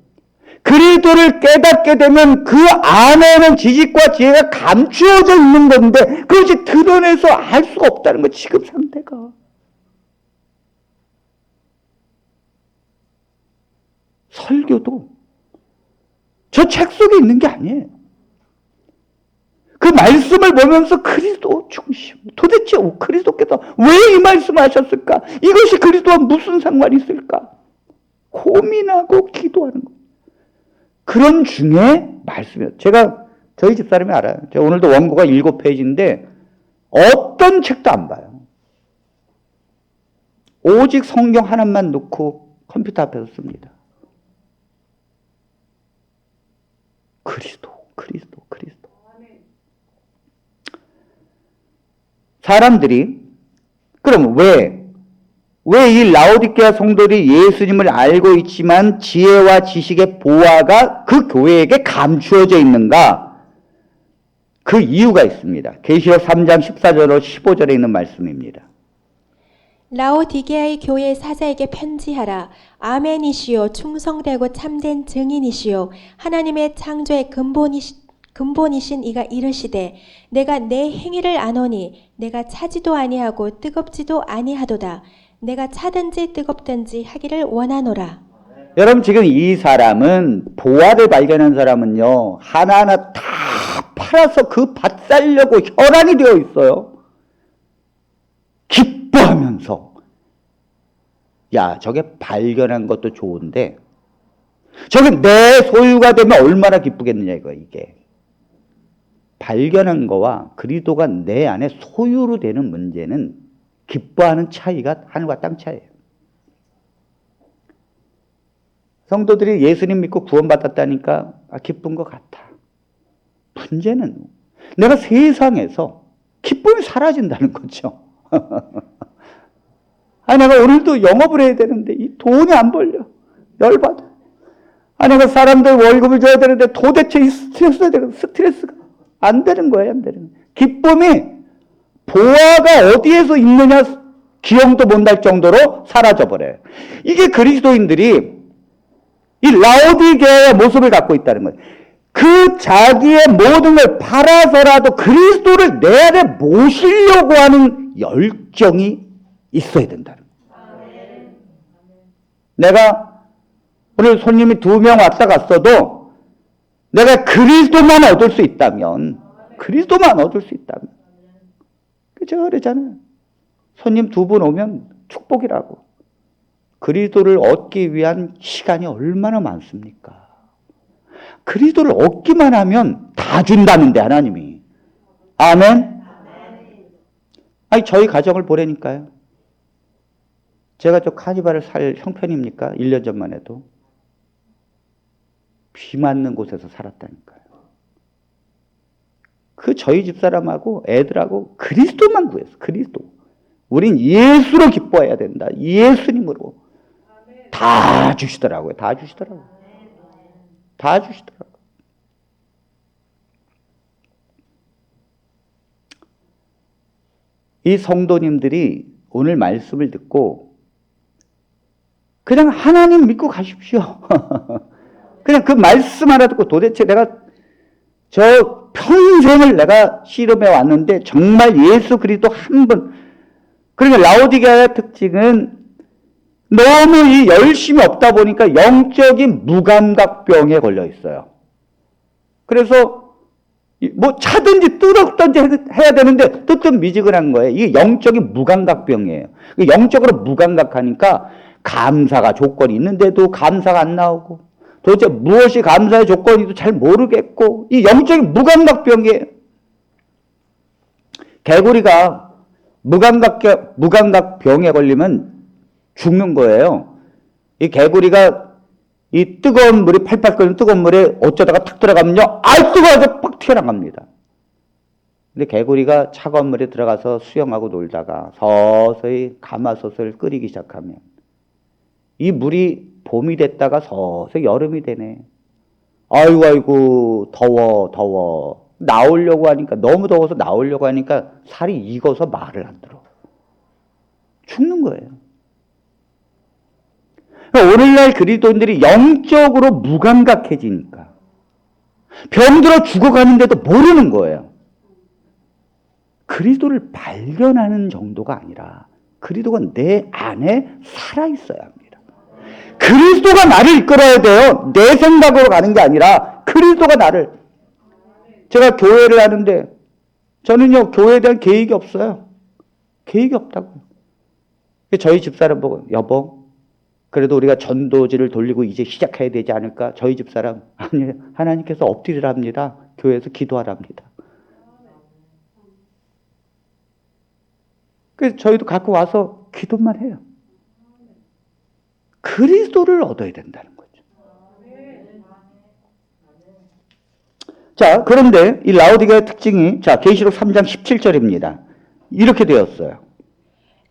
그리스도를 깨닫게 되면 그 안에는 지식과 지혜가 감추어져 있는 건데 그것이 드러내서 알 수가 없다는 거 지금 상태가. 설교도 저 책 속에 있는 게 아니에요. 그 말씀을 보면서 그리스도 중심. 도대체 그리스도께서 왜 이 말씀을 하셨을까? 이것이 그리스도와 무슨 상관이 있을까? 고민하고 기도하는 거. 그런 중에 말씀이에요. 제가 저희 집사람이 알아요. 제가 오늘도 원고가 7페이지인데 어떤 책도 안 봐요. 오직 성경 하나만 놓고 컴퓨터 앞에서 씁니다. 그리스도. 사람들이 그럼 왜 이 라오디게아 성도들이 예수님을 알고 있지만 지혜와 지식의 보화가 그 교회에게 감추어져 있는가? 그 이유가 있습니다. 계시록 3장 14절로 15절에 있는 말씀입니다. 라오디게아의 교회 사자에게 편지하라. 아멘이시요 충성되고 참된 증인이시요 하나님의 창조의 근본이신 이가 이르시되 내가 내 행위를 아노니 내가 차지도 아니하고 뜨겁지도 아니하도다. 내가 차든지 뜨겁든지 하기를 원하노라. 여러분 지금 이 사람은 보화를 발견한 사람은요 하나하나 다 팔아서 그 밭 살려고 혈안이 되어 있어요. 기뻐하면서 야 저게 발견한 것도 좋은데 저게 내 소유가 되면 얼마나 기쁘겠느냐 이게. 발견한 거와 그리스도가 내 안에 소유로 되는 문제는 기뻐하는 차이가 하늘과 땅 차이예요. 성도들이 예수님 믿고 구원받았다니까 기쁜 것 같아. 문제는 내가 세상에서 기쁨이 사라진다는 거죠. 내가 오늘도 영업을 해야 되는데 이 돈이 안 벌려. 열받아. 내가 사람들 월급을 줘야 되는데 도대체 이 스트레스가 안 되는 거예요. 안 되는 거예요. 기쁨이 보화가 어디에서 있느냐 기억도 못 날 정도로 사라져버려요. 이게 그리스도인들이 이 라오디게아의 모습을 갖고 있다는 거예요. 그 자기의 모든 걸 팔아서라도 그리스도를 내 안에 모시려고 하는 열정이 있어야 된다는 거예요. 내가 오늘 손님이 2명 왔다 갔어도 내가 그리스도만 얻을 수 있다면 제가 그러잖아요. 손님 2분 오면 축복이라고. 그리스도를 얻기 위한 시간이 얼마나 많습니까? 그리스도를 얻기만 하면 다 준다는데 하나님이. 아멘? 저희 가정을 보라니까요. 제가 저 카니발을 살 형편입니까? 1년 전만 해도. 비 맞는 곳에서 살았다니까요. 저희 집사람하고 애들하고 그리스도만 구했어. 그리스도. 우린 예수로 기뻐해야 된다. 예수님으로. 다 주시더라고요. 다 주시더라고요. 이 성도님들이 오늘 말씀을 듣고 그냥 하나님 믿고 가십시오. 그냥 그 말씀 하나 듣고 도대체 내가 저 평생을 내가 씨름해 왔는데 정말 예수 그리스도 한 번. 그러니까 라오디게아의 특징은 너무 이 열심이 없다 보니까 영적인 무감각병에 걸려 있어요. 그래서 뭐 차든지 뜯었든지 해야 되는데 뜨뜻미지근한 거예요. 이게 영적인 무감각병이에요. 영적으로 무감각하니까 감사가 조건이 있는데도 감사가 안 나오고 도대체 무엇이 감사의 조건인지도 잘 모르겠고 이 영적인 무감각병이에요. 개구리가 무감각병에 걸리면 죽는 거예요. 이 개구리가 이 뜨거운 물이 팔팔 끓는 뜨거운 물에 어쩌다가 탁 들어가면요. 뜨거워서 팍 튀어나갑니다. 근데 개구리가 차가운 물에 들어가서 수영하고 놀다가 서서히 가마솥을 끓이기 시작하면 이 물이 봄이 됐다가 서서히 여름이 되네. 아이고 더워. 나오려고 하니까 너무 더워서 나오려고 하니까 살이 익어서 말을 안 들어. 죽는 거예요. 오늘날 그리스도인들이 영적으로 무감각해지니까 병들어 죽어가는데도 모르는 거예요. 그리스도를 발견하는 정도가 아니라 그리스도가 내 안에 살아있어야 합니다. 그리스도가 나를 이끌어야 돼요. 내 생각으로 가는 게 아니라 그리스도가 나를. 제가 교회를 하는데 저는요 교회에 대한 계획이 없어요. 계획이 없다고요. 저희 집사람 보고 여보 그래도 우리가 전도지를 돌리고 이제 시작해야 되지 않을까? 저희 집사람 아니 하나님께서 엎드리랍니다. 교회에서 기도하랍니다. 그래서 저희도 갖고 와서 기도만 해요. 그리스도를 얻어야 된다는 거죠. 자, 그런데 이 라오디게아의 특징이 계시록 3장 17절입니다. 이렇게 되었어요.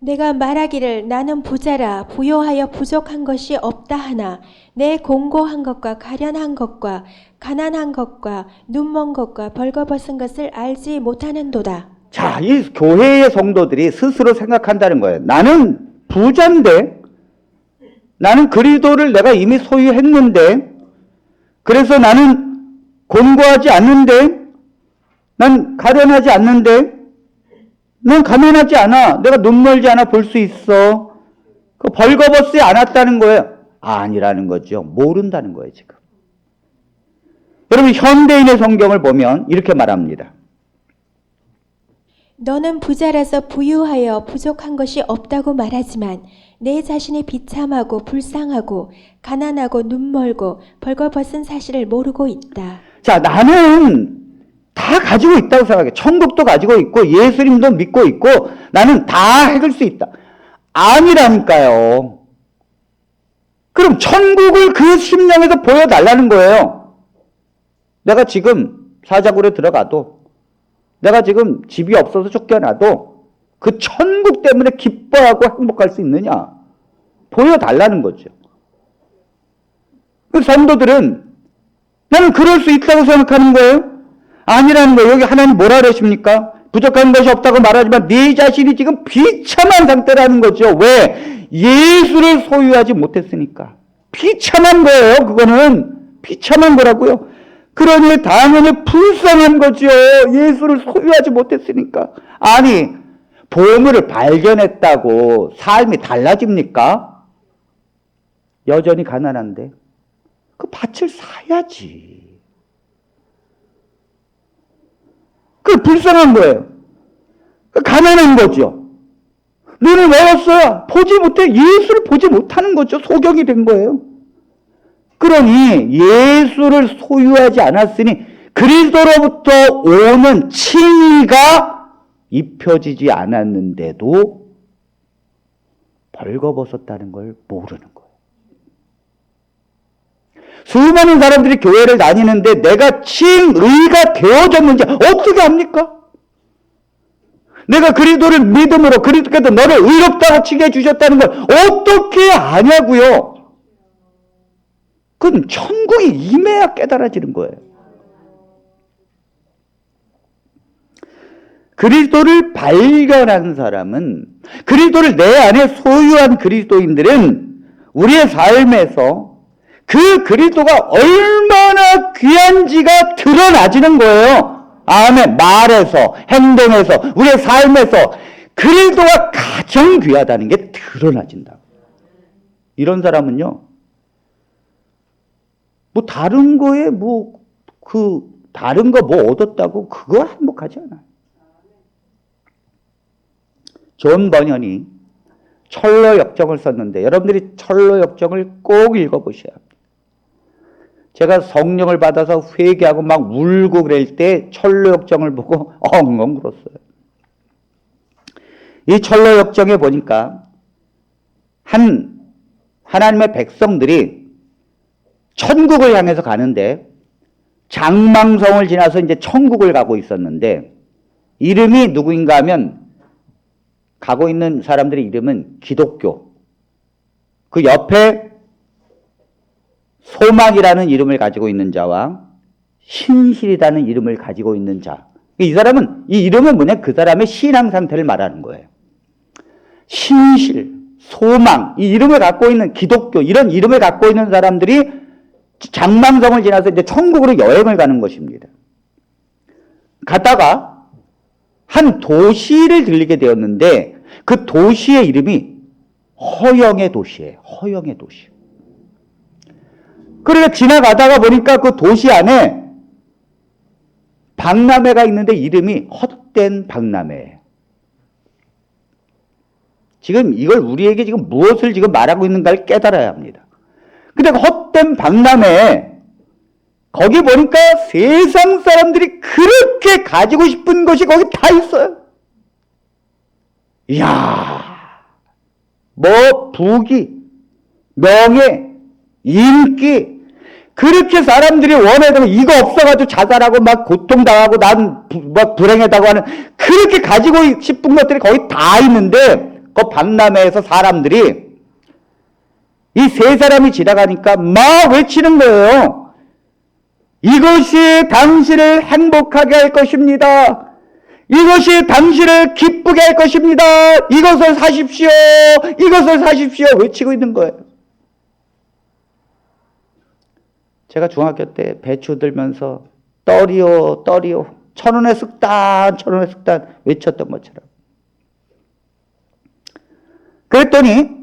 내가 말하기를 나는 부자라 부요하여 부족한 것이 없다 하나 내 공고한 것과 가련한 것과 가난한 것과 눈먼 것과 벌거벗은 것을 알지 못하는도다. 자, 이 교회의 성도들이 스스로 생각한다는 거예요. 나는 부자인데 나는 그리스도를 내가 이미 소유했는데 그래서 나는 곤고하지 않는데 난 가련하지 않는데 난 가난하지 않아. 내가 눈멀지 않아 볼 수 있어. 벌거벗지 않았다는 거예요. 아니라는 거죠. 모른다는 거예요, 지금. 여러분, 현대인의 성경을 보면 이렇게 말합니다. 너는 부자라서 부유하여 부족한 것이 없다고 말하지만 내 자신이 비참하고 불쌍하고 가난하고 눈멀고 벌거벗은 사실을 모르고 있다. 자, 나는 다 가지고 있다고 생각해. 천국도 가지고 있고 예수님도 믿고 있고 나는 다 해줄 수 있다. 아니라니까요. 그럼 천국을 그 심령에서 보여달라는 거예요. 내가 지금 사자굴에 들어가도 내가 지금 집이 없어서 쫓겨나도 그 천국 때문에 기뻐하고 행복할 수 있느냐? 보여달라는 거죠. 그 성도들은 나는 그럴 수 있다고 생각하는 거예요? 아니라는 거예요. 여기 하나님 뭐라 그러십니까? 부족한 것이 없다고 말하지만 네 자신이 지금 비참한 상태라는 거죠. 왜? 예수를 소유하지 못했으니까. 비참한 거예요. 그거는 비참한 거라고요. 그러니 당연히 불쌍한 거죠. 예수를 소유하지 못했으니까. 아니, 보물을 발견했다고 삶이 달라집니까? 여전히 가난한데 그 밭을 사야지. 그 불쌍한 거예요. 가난한 거죠. 눈을 멀었어요. 보지 못해. 예수를 보지 못하는 거죠. 소경이 된 거예요. 그러니 예수를 소유하지 않았으니 그리스도로부터 오는 칭의가 입혀지지 않았는데도 벌거벗었다는 걸 모르는 거예요. 수많은 사람들이 교회를 다니는데 내가 칭의가 되어졌는지 어떻게 합니까? 내가 그리스도를 믿음으로 그리스도께서 너를 의롭다고 칭해 주셨다는 걸 어떻게 아냐고요? 그건 천국이 임해야 깨달아지는 거예요. 그리스도를 발견한 사람은, 그리스도를 내 안에 소유한 그리스도인들은 우리의 삶에서 그 그리스도가 얼마나 귀한지가 드러나지는 거예요. 아멘. 말에서, 행동에서, 우리의 삶에서 그리스도가 가장 귀하다는 게 드러나진다. 이런 사람은요, 뭐 다른 거에 다른 거 얻었다고 그거 행복하지 않아요. 존 버년이 철로 역정을 썼는데 여러분들이 철로 역정을 꼭 읽어보셔야 합니다. 제가 성령을 받아서 회개하고 막 울고 그럴 때 철로 역정을 보고 엉엉 울었어요. 이 철로 역정에 보니까 하나님의 백성들이 천국을 향해서 가는데 장망성을 지나서 이제 천국을 가고 있었는데 이름이 누구인가 하면 가고 있는 사람들의 이름은 기독교. 그 옆에 소망이라는 이름을 가지고 있는 자와 신실이라는 이름을 가지고 있는 자. 이 사람은, 이 이름은 뭐냐? 그 사람의 신앙 상태를 말하는 거예요. 신실, 소망, 이 이름을 갖고 있는 기독교, 이런 이름을 갖고 있는 사람들이 장망성을 지나서 이제 천국으로 여행을 가는 것입니다. 가다가 한 도시를 들리게 되었는데 그 도시의 이름이 허영의 도시예요. 허영의 도시. 그러니까 지나가다가 보니까 그 도시 안에 박람회가 있는데 이름이 헛된 박람회예요. 지금 이걸 우리에게 지금 무엇을 지금 말하고 있는가를 깨달아야 합니다. 근데 그 헛된 박람회에 거기 보니까 세상 사람들이 그렇게 가지고 싶은 것이 거기 다 있어요. 이야, 뭐 부귀, 명예, 인기, 그렇게 사람들이 원하던 이거 없어가지고 자살하고 막 고통당하고 난 막 불행하다고 하는 그렇게 가지고 싶은 것들이 거기 다 있는데 그 박람회에서 사람들이 이 세 사람이 지나가니까 막 외치는 거예요. 이것이 당신을 행복하게 할 것입니다. 이것이 당신을 기쁘게 할 것입니다. 이것을 사십시오. 이것을 사십시오. 외치고 있는 거예요. 제가 중학교 때 배추 들면서 떨이요 떨이요 1,000원의 쑥단 1,000원의 쑥단 외쳤던 것처럼. 그랬더니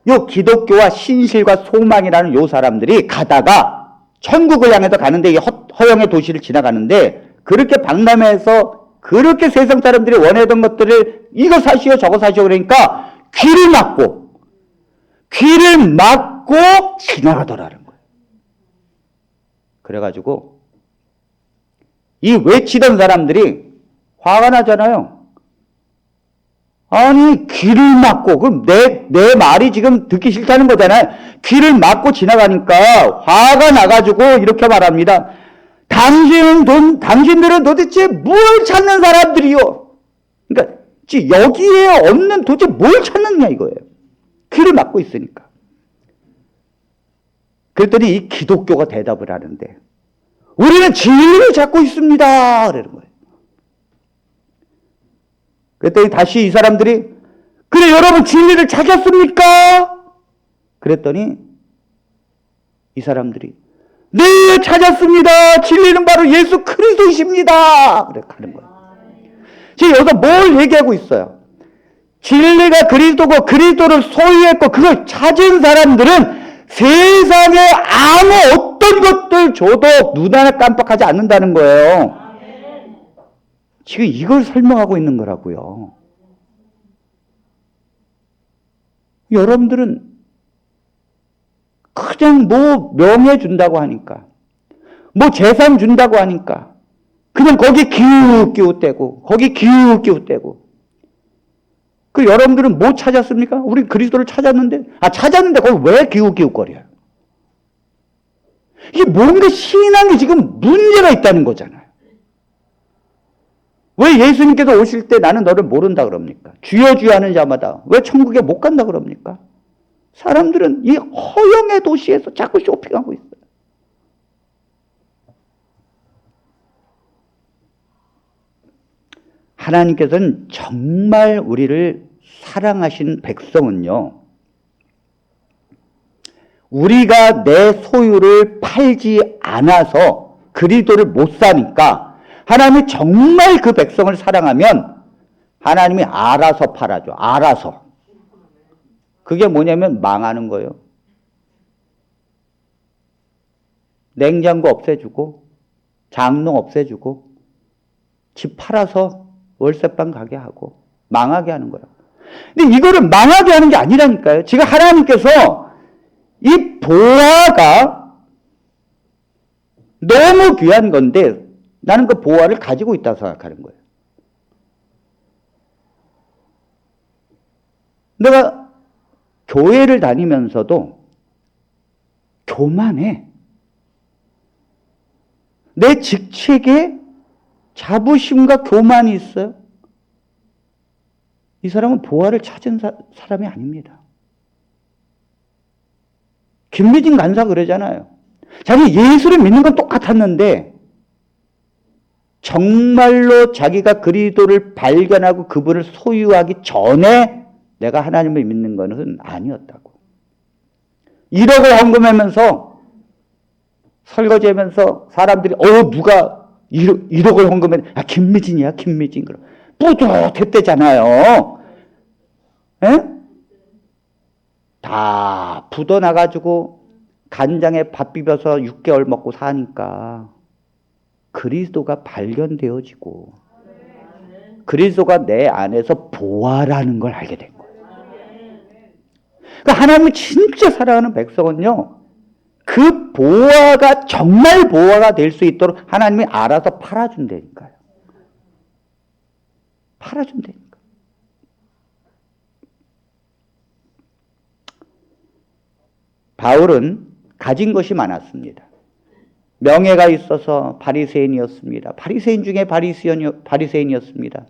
요 기독교와 신실과 소망이라는 요 사람들이 가다가 천국을 향해서 가는데 이 허영의 도시를 지나가는데 그렇게 박람회에서 그렇게 세상 사람들이 원하던 것들을 이거 사시오 저거 사시오 그러니까 귀를 막고 지나가더라는 거예요. 그래가지고 이 외치던 사람들이 화가 나잖아요. 아니 귀를 막고 그럼 내 말이 지금 듣기 싫다는 거잖아요. 귀를 막고 지나가니까 화가 나가지고 이렇게 말합니다. 당신들은 도대체 뭘 찾는 사람들이요? 그러니까 여기에 없는 도대체 뭘 찾느냐 이거예요. 귀를 막고 있으니까. 그랬더니 이 기독교가 대답을 하는데 우리는 진리를 찾고 있습니다. 그러는 거예요. 그랬더니 다시 이 사람들이 그래 여러분 진리를 찾았습니까? 그랬더니 이 사람들이 네 찾았습니다. 진리는 바로 예수 그리스도이십니다. 그래 가는 거예요. 지금 여기서 뭘 얘기하고 있어요? 진리가 그리스도고 그리스도를 소유했고 그걸 찾은 사람들은 세상에 아무 어떤 것들 줘도 눈 하나 깜빡하지 않는다는 거예요. 지금 이걸 설명하고 있는 거라고요. 여러분들은 그냥 뭐 명예 준다고 하니까 뭐 재산 준다고 하니까 그냥 거기 기웃기웃대고 거기 기웃기웃대고 그 여러분들은 뭐 찾았습니까? 우리 그리스도를 찾았는데 찾았는데 거기 왜 기웃기웃거려요? 이게 뭔가 신앙이 지금 문제가 있다는 거잖아요. 왜 예수님께서 오실 때 나는 너를 모른다 그럽니까? 주여 주여 하는 자마다 왜 천국에 못 간다 그럽니까? 사람들은 이 허영의 도시에서 자꾸 쇼핑하고 있어요. 하나님께서는 정말 우리를 사랑하신 백성은요, 우리가 내 소유를 팔지 않아서 그리스도를 못 사니까 하나님이 정말 그 백성을 사랑하면 하나님이 알아서 팔아줘. 알아서. 그게 뭐냐면 망하는 거예요. 냉장고 없애주고 장롱 없애주고 집 팔아서 월세방 가게 하고 망하게 하는 거예요. 근데 이거를 망하게 하는 게 아니라니까요. 지금 하나님께서 이 보화가 너무 귀한 건데 나는 그 보화를 가지고 있다고 생각하는 거예요. 내가 교회를 다니면서도 교만해. 내 직책에 자부심과 교만이 있어요. 이 사람은 보화를 찾은 사람이 아닙니다. 김미진 간사 그러잖아요. 자기 예수를 믿는 건 똑같았는데 정말로 자기가 그리스도를 발견하고 그분을 소유하기 전에 내가 하나님을 믿는 것은 아니었다고. 1억을 헌금하면서 설거지하면서 사람들이 누가 1억을 헌금했네. 김미진이야 김미진. 그럼 뿌듯했대잖아요. 에? 다 굳어나가지고 간장에 밥 비벼서 6개월 먹고 사니까 그리스도가 발견되어지고 그리스도가 내 안에서 보화라는 걸 알게 된 거예요. 그러니까 하나님을 진짜 사랑하는 백성은요, 그 보화가 정말 보화가 될 수 있도록 하나님이 알아서 팔아준다니까요. 팔아준다니까. 바울은 가진 것이 많았습니다. 명예가 있어서 바리새인이었습니다. 바리새인 중에 바리새인이었습니다.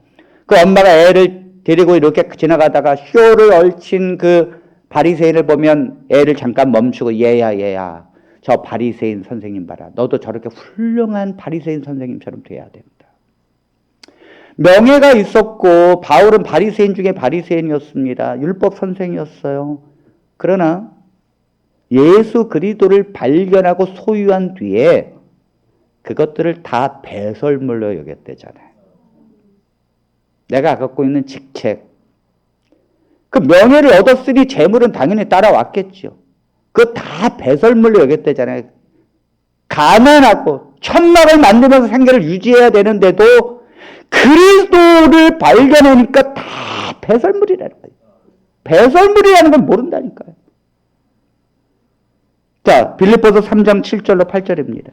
그 엄마가 애를 데리고 이렇게 지나가다가 쇼를 얽힌 그 바리새인을 보면 애를 잠깐 멈추고 얘야 저 바리새인 선생님 봐라. 너도 저렇게 훌륭한 바리새인 선생님처럼 돼야 된다. 명예가 있었고 바울은 바리새인 중에 바리새인이었습니다. 율법 선생이었어요. 그러나 예수 그리스도를 발견하고 소유한 뒤에 그것들을 다 배설물로 여겼대잖아요. 내가 갖고 있는 직책, 그 명예를 얻었으니 재물은 당연히 따라왔겠죠. 그거 다 배설물로 여겼대잖아요. 가난하고 천막을 만들면서 생계를 유지해야 되는데도 그리스도를 발견하니까 다 배설물이라는 거예요. 배설물이라는 걸 모른다니까요. 자, 빌립보서 3장 7절로 8절입니다.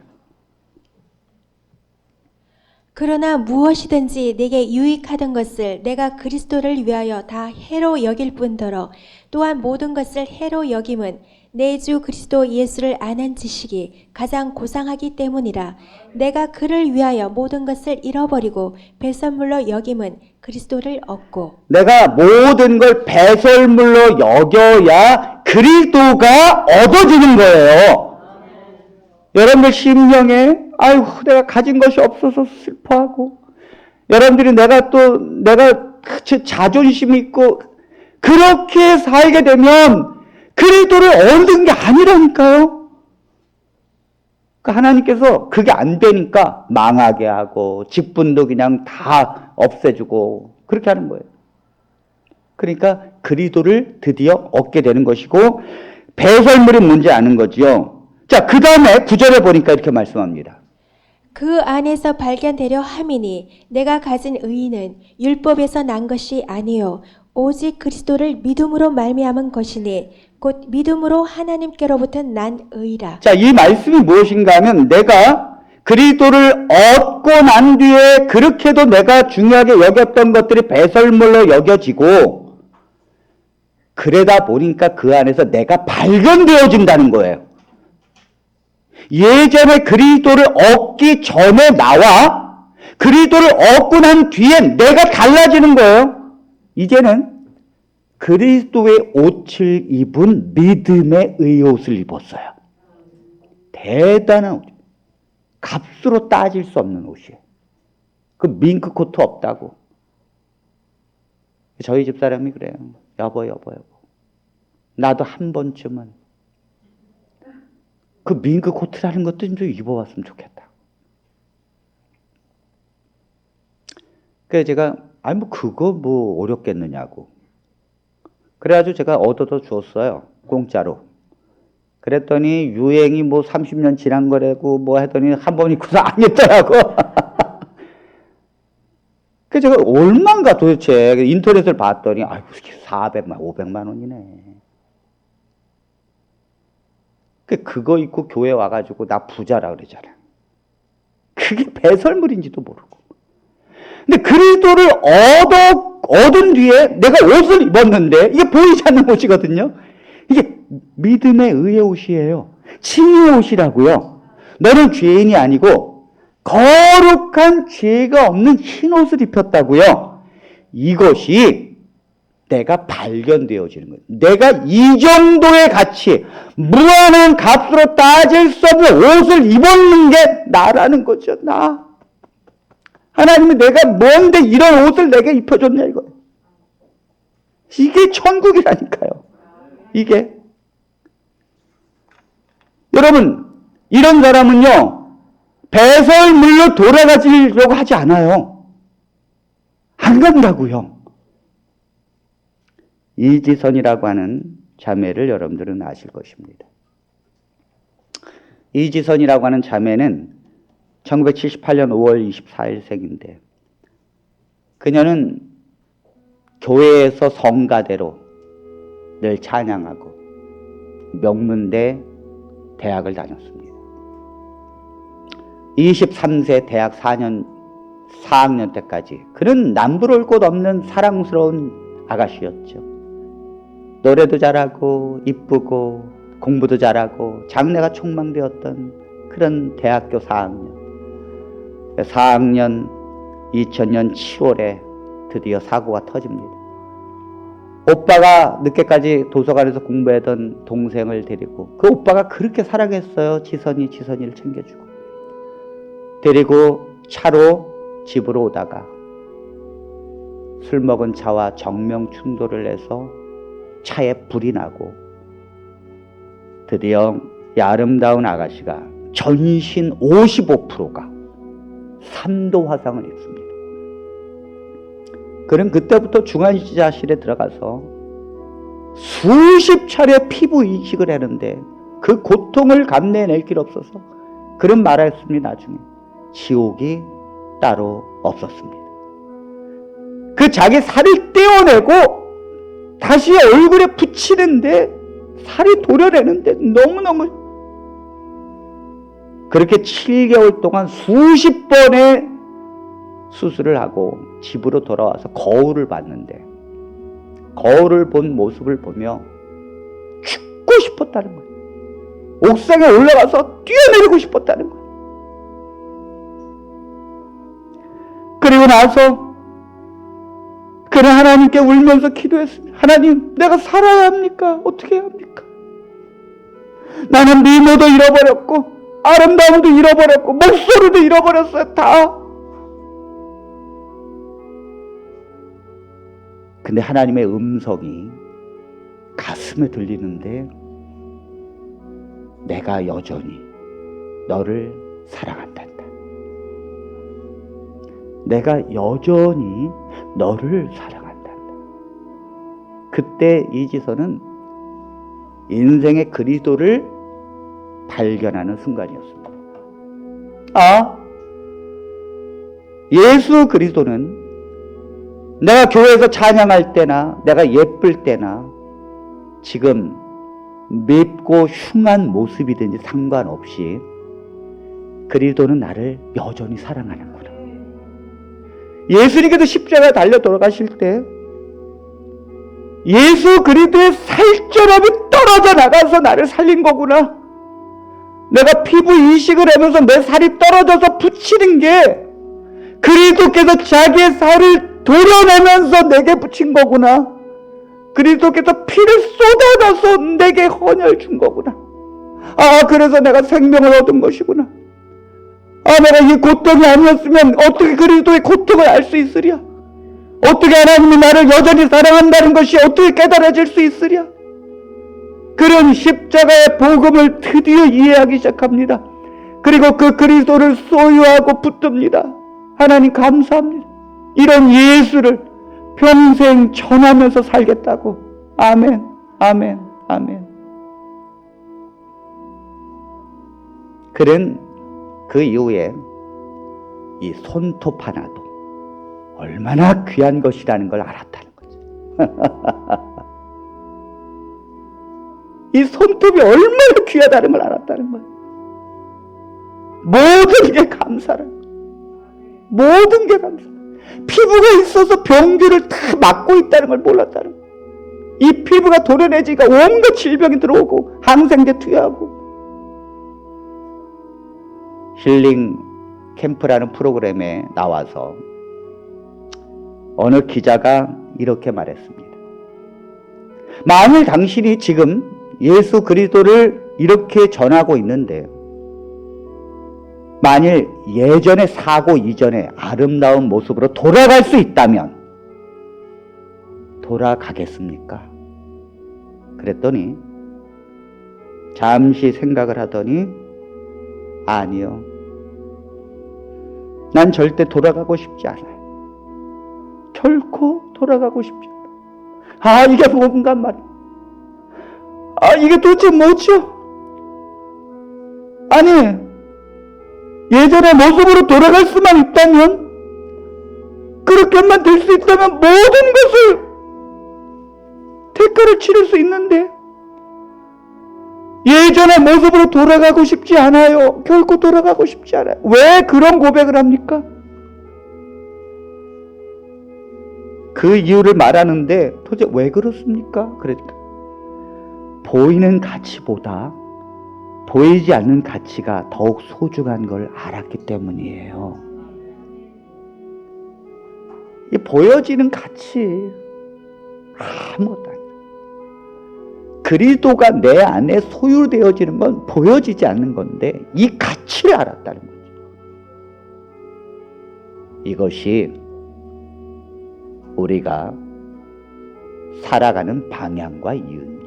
그러나 무엇이든지 내게 유익하던 것을 내가 그리스도를 위하여 다 해로 여길 뿐더러 또한 모든 것을 해로 여김은 내 주 그리스도 예수를 아는 지식이 가장 고상하기 때문이라. 내가 그를 위하여 모든 것을 잃어버리고 배설물로 여김은 그리스도를 얻고 내가 모든 걸 배설물로 여겨야 그리스도가 얻어지는 거예요. 여러분들 심령에 아이고 내가 가진 것이 없어서 슬퍼하고, 여러분들이 내가 자존심 있고 그렇게 살게 되면 그리스도를 얻는 게 아니라니까요. 하나님께서 그게 안 되니까 망하게 하고 직분도 그냥 다 없애주고 그렇게 하는 거예요. 그러니까 그리스도를 드디어 얻게 되는 것이고, 배설물이 뭔지 아는 거죠. 자, 그 다음에 9절에 보니까 이렇게 말씀합니다. 그 안에서 발견되려 함이니 내가 가진 의의는 율법에서 난 것이 아니요 오직 그리스도를 믿음으로 말미암은 것이니 곧 믿음으로 하나님께로부터 난 의라. 자, 이 말씀이 무엇인가 하면, 내가 그리스도를 얻고 난 뒤에 그렇게도 내가 중요하게 여겼던 것들이 배설물로 여겨지고, 그러다 보니까 그 안에서 내가 발견되어진다는 거예요. 예전에 그리스도를 얻기 전에 나와 그리스도를 얻고 난 뒤에 내가 달라지는 거예요. 이제는 그리스도의 옷을 입은 믿음의 의옷을 입었어요. 대단한 옷. 값으로 따질 수 없는 옷이에요. 그 밍크 코트 없다고. 저희 집사람이 그래요. 여보. 나도 한 번쯤은 그 밍크 코트라는 것도 좀 입어봤으면 좋겠다. 그래서 제가 그거 어렵겠느냐고. 그래가지고 제가 얻어서 줬어요. 공짜로. 그랬더니 유행이 30년 지난 거라고 하더니 한 번 입고서 안 입더라고. 그래서 제가 얼마인가 도대체 인터넷을 봤더니 400만, 500만 원이네. 그거 입고 교회 와가지고 나 부자라 그러잖아. 그게 배설물인지도 모르고. 근데 그리스도를 얻은 뒤에 내가 옷을 입었는데 이게 보이지 않는 옷이거든요. 이게 믿음의 의의 옷이에요. 칭의의 옷이라고요. 너는 죄인이 아니고 거룩한 죄가 없는 흰 옷을 입혔다고요. 이것이 내가 발견되어지는 거예요. 내가 이 정도의 가치, 무한한 값으로 따질 수 없는 옷을 입었는 게 나라는 거죠. 나. 하나님이 내가 뭔데 이런 옷을 내게 입혀줬냐 이거. 이게 천국이라니까요. 이게. 여러분, 이런 사람은요, 배설물로 돌아가지려고 하지 않아요. 안 간다고요. 이지선이라고 하는 자매를 여러분들은 아실 것입니다. 이지선이라고 하는 자매는 1978년 5월 24일생인데, 그녀는 교회에서 성가대로 늘 찬양하고 명문대 대학을 다녔습니다. 23세 대학 4학년 때까지 그는 남부러울 곳 없는 사랑스러운 아가씨였죠. 노래도 잘하고 이쁘고 공부도 잘하고 장래가 촉망되었던 그런 대학교 4학년. 4학년 2000년 7월에 드디어 사고가 터집니다. 오빠가 늦게까지 도서관에서 공부하던 동생을 데리고, 그 오빠가 그렇게 사랑했어요. 지선이를 챙겨주고. 데리고 차로 집으로 오다가 술 먹은 차와 정면 충돌을 해서 차에 불이 나고, 드디어 이 아름다운 아가씨가 전신 55%가 3도 화상을 입습니다. 그는 그때부터 중환자실에 들어가서 수십 차례 피부 이식을 했는데 그 고통을 감내낼 길 없어서 그는 말했습니다. 나중에 지옥이 따로 없었습니다. 그 자기 살을 떼어내고 다시 얼굴에 붙이는데, 살이 도려내는데 너무너무, 그렇게 7개월 동안 수십 번의 수술을 하고 집으로 돌아와서 거울을 봤는데, 거울을 본 모습을 보며 죽고 싶었다는 거예요. 옥상에 올라가서 뛰어내리고 싶었다는 거예요. 그리고 나서 그는 하나님께 울면서 기도했습니다. 하나님, 내가 살아야 합니까? 어떻게 해야 합니까? 나는 미모도 잃어버렸고 아름다움도 잃어버렸고 목소리도 잃어버렸어요. 다. 근데 하나님의 음성이 가슴에 들리는데, 내가 여전히 너를 사랑한단다. 내가 여전히 너를 사랑한단다. 그때 이지선은 인생의 그리스도를 발견하는 순간이었습니다. 예수 그리스도는 내가 교회에서 찬양할 때나 내가 예쁠 때나 지금 맵고 흉한 모습이든지 상관없이 그리스도는 나를 여전히 사랑하는구나. 예수님께서 십자가에 달려 돌아가실 때 예수 그리스도의 살점이 떨어져 나가서 나를 살린 거구나. 내가 피부 이식을 하면서 내 살이 떨어져서 붙이는 게 그리스도께서 자기의 살을 도려내면서 내게 붙인 거구나. 그리스도께서 피를 쏟아져서 내게 헌혈 준 거구나. 그래서 내가 생명을 얻은 것이구나. 내가 이 고통이 아니었으면 어떻게 그리스도의 고통을 알 수 있으랴? 어떻게 하나님이 나를 여전히 사랑한다는 것이 어떻게 깨달아질 수 있으랴? 그런 십자가의 복음을 드디어 이해하기 시작합니다. 그리고 그 그리스도를 소유하고 붙듭니다. 하나님 감사합니다. 이런 예수를 평생 전하면서 살겠다고. 아멘, 아멘, 아멘. 그는 그 이후에 이 손톱 하나도 얼마나 귀한 것이라는 걸 알았다는 거죠. 이 손톱이 얼마나 귀하다는 걸 알았다는 거예요. 모든 게 감사라. 모든 게 감사. 피부가 있어서 병균을 다 막고 있다는 걸 몰랐다는 거예요. 이 피부가 도려내지니까 온갖 질병이 들어오고 항생제 투여하고. 힐링 캠프라는 프로그램에 나와서 어느 기자가 이렇게 말했습니다. 만일 당신이 지금 예수 그리스도를 이렇게 전하고 있는데, 만일 예전의 사고 이전의 아름다운 모습으로 돌아갈 수 있다면 돌아가겠습니까? 그랬더니 잠시 생각을 하더니, 아니요, 난 절대 돌아가고 싶지 않아요. 결코 돌아가고 싶지 않아요. 이게 뭔가 말이야. 이게 도대체 뭐죠? 아니, 예전의 모습으로 돌아갈 수만 있다면, 그렇게만 될 수 있다면 모든 것을 대가를 치를 수 있는데, 예전의 모습으로 돌아가고 싶지 않아요. 결코 돌아가고 싶지 않아요. 왜 그런 고백을 합니까? 그 이유를 말하는데 도대체 왜 그렇습니까? 그러니까 보이는 가치보다 보이지 않는 가치가 더욱 소중한 걸 알았기 때문이에요. 이 보여지는 가치 아무것도 아니에요. 그리스도가 내 안에 소유되어지는 건 보여지지 않는 건데 이 가치를 알았다는 거죠. 이것이 우리가 살아가는 방향과 이유입니다.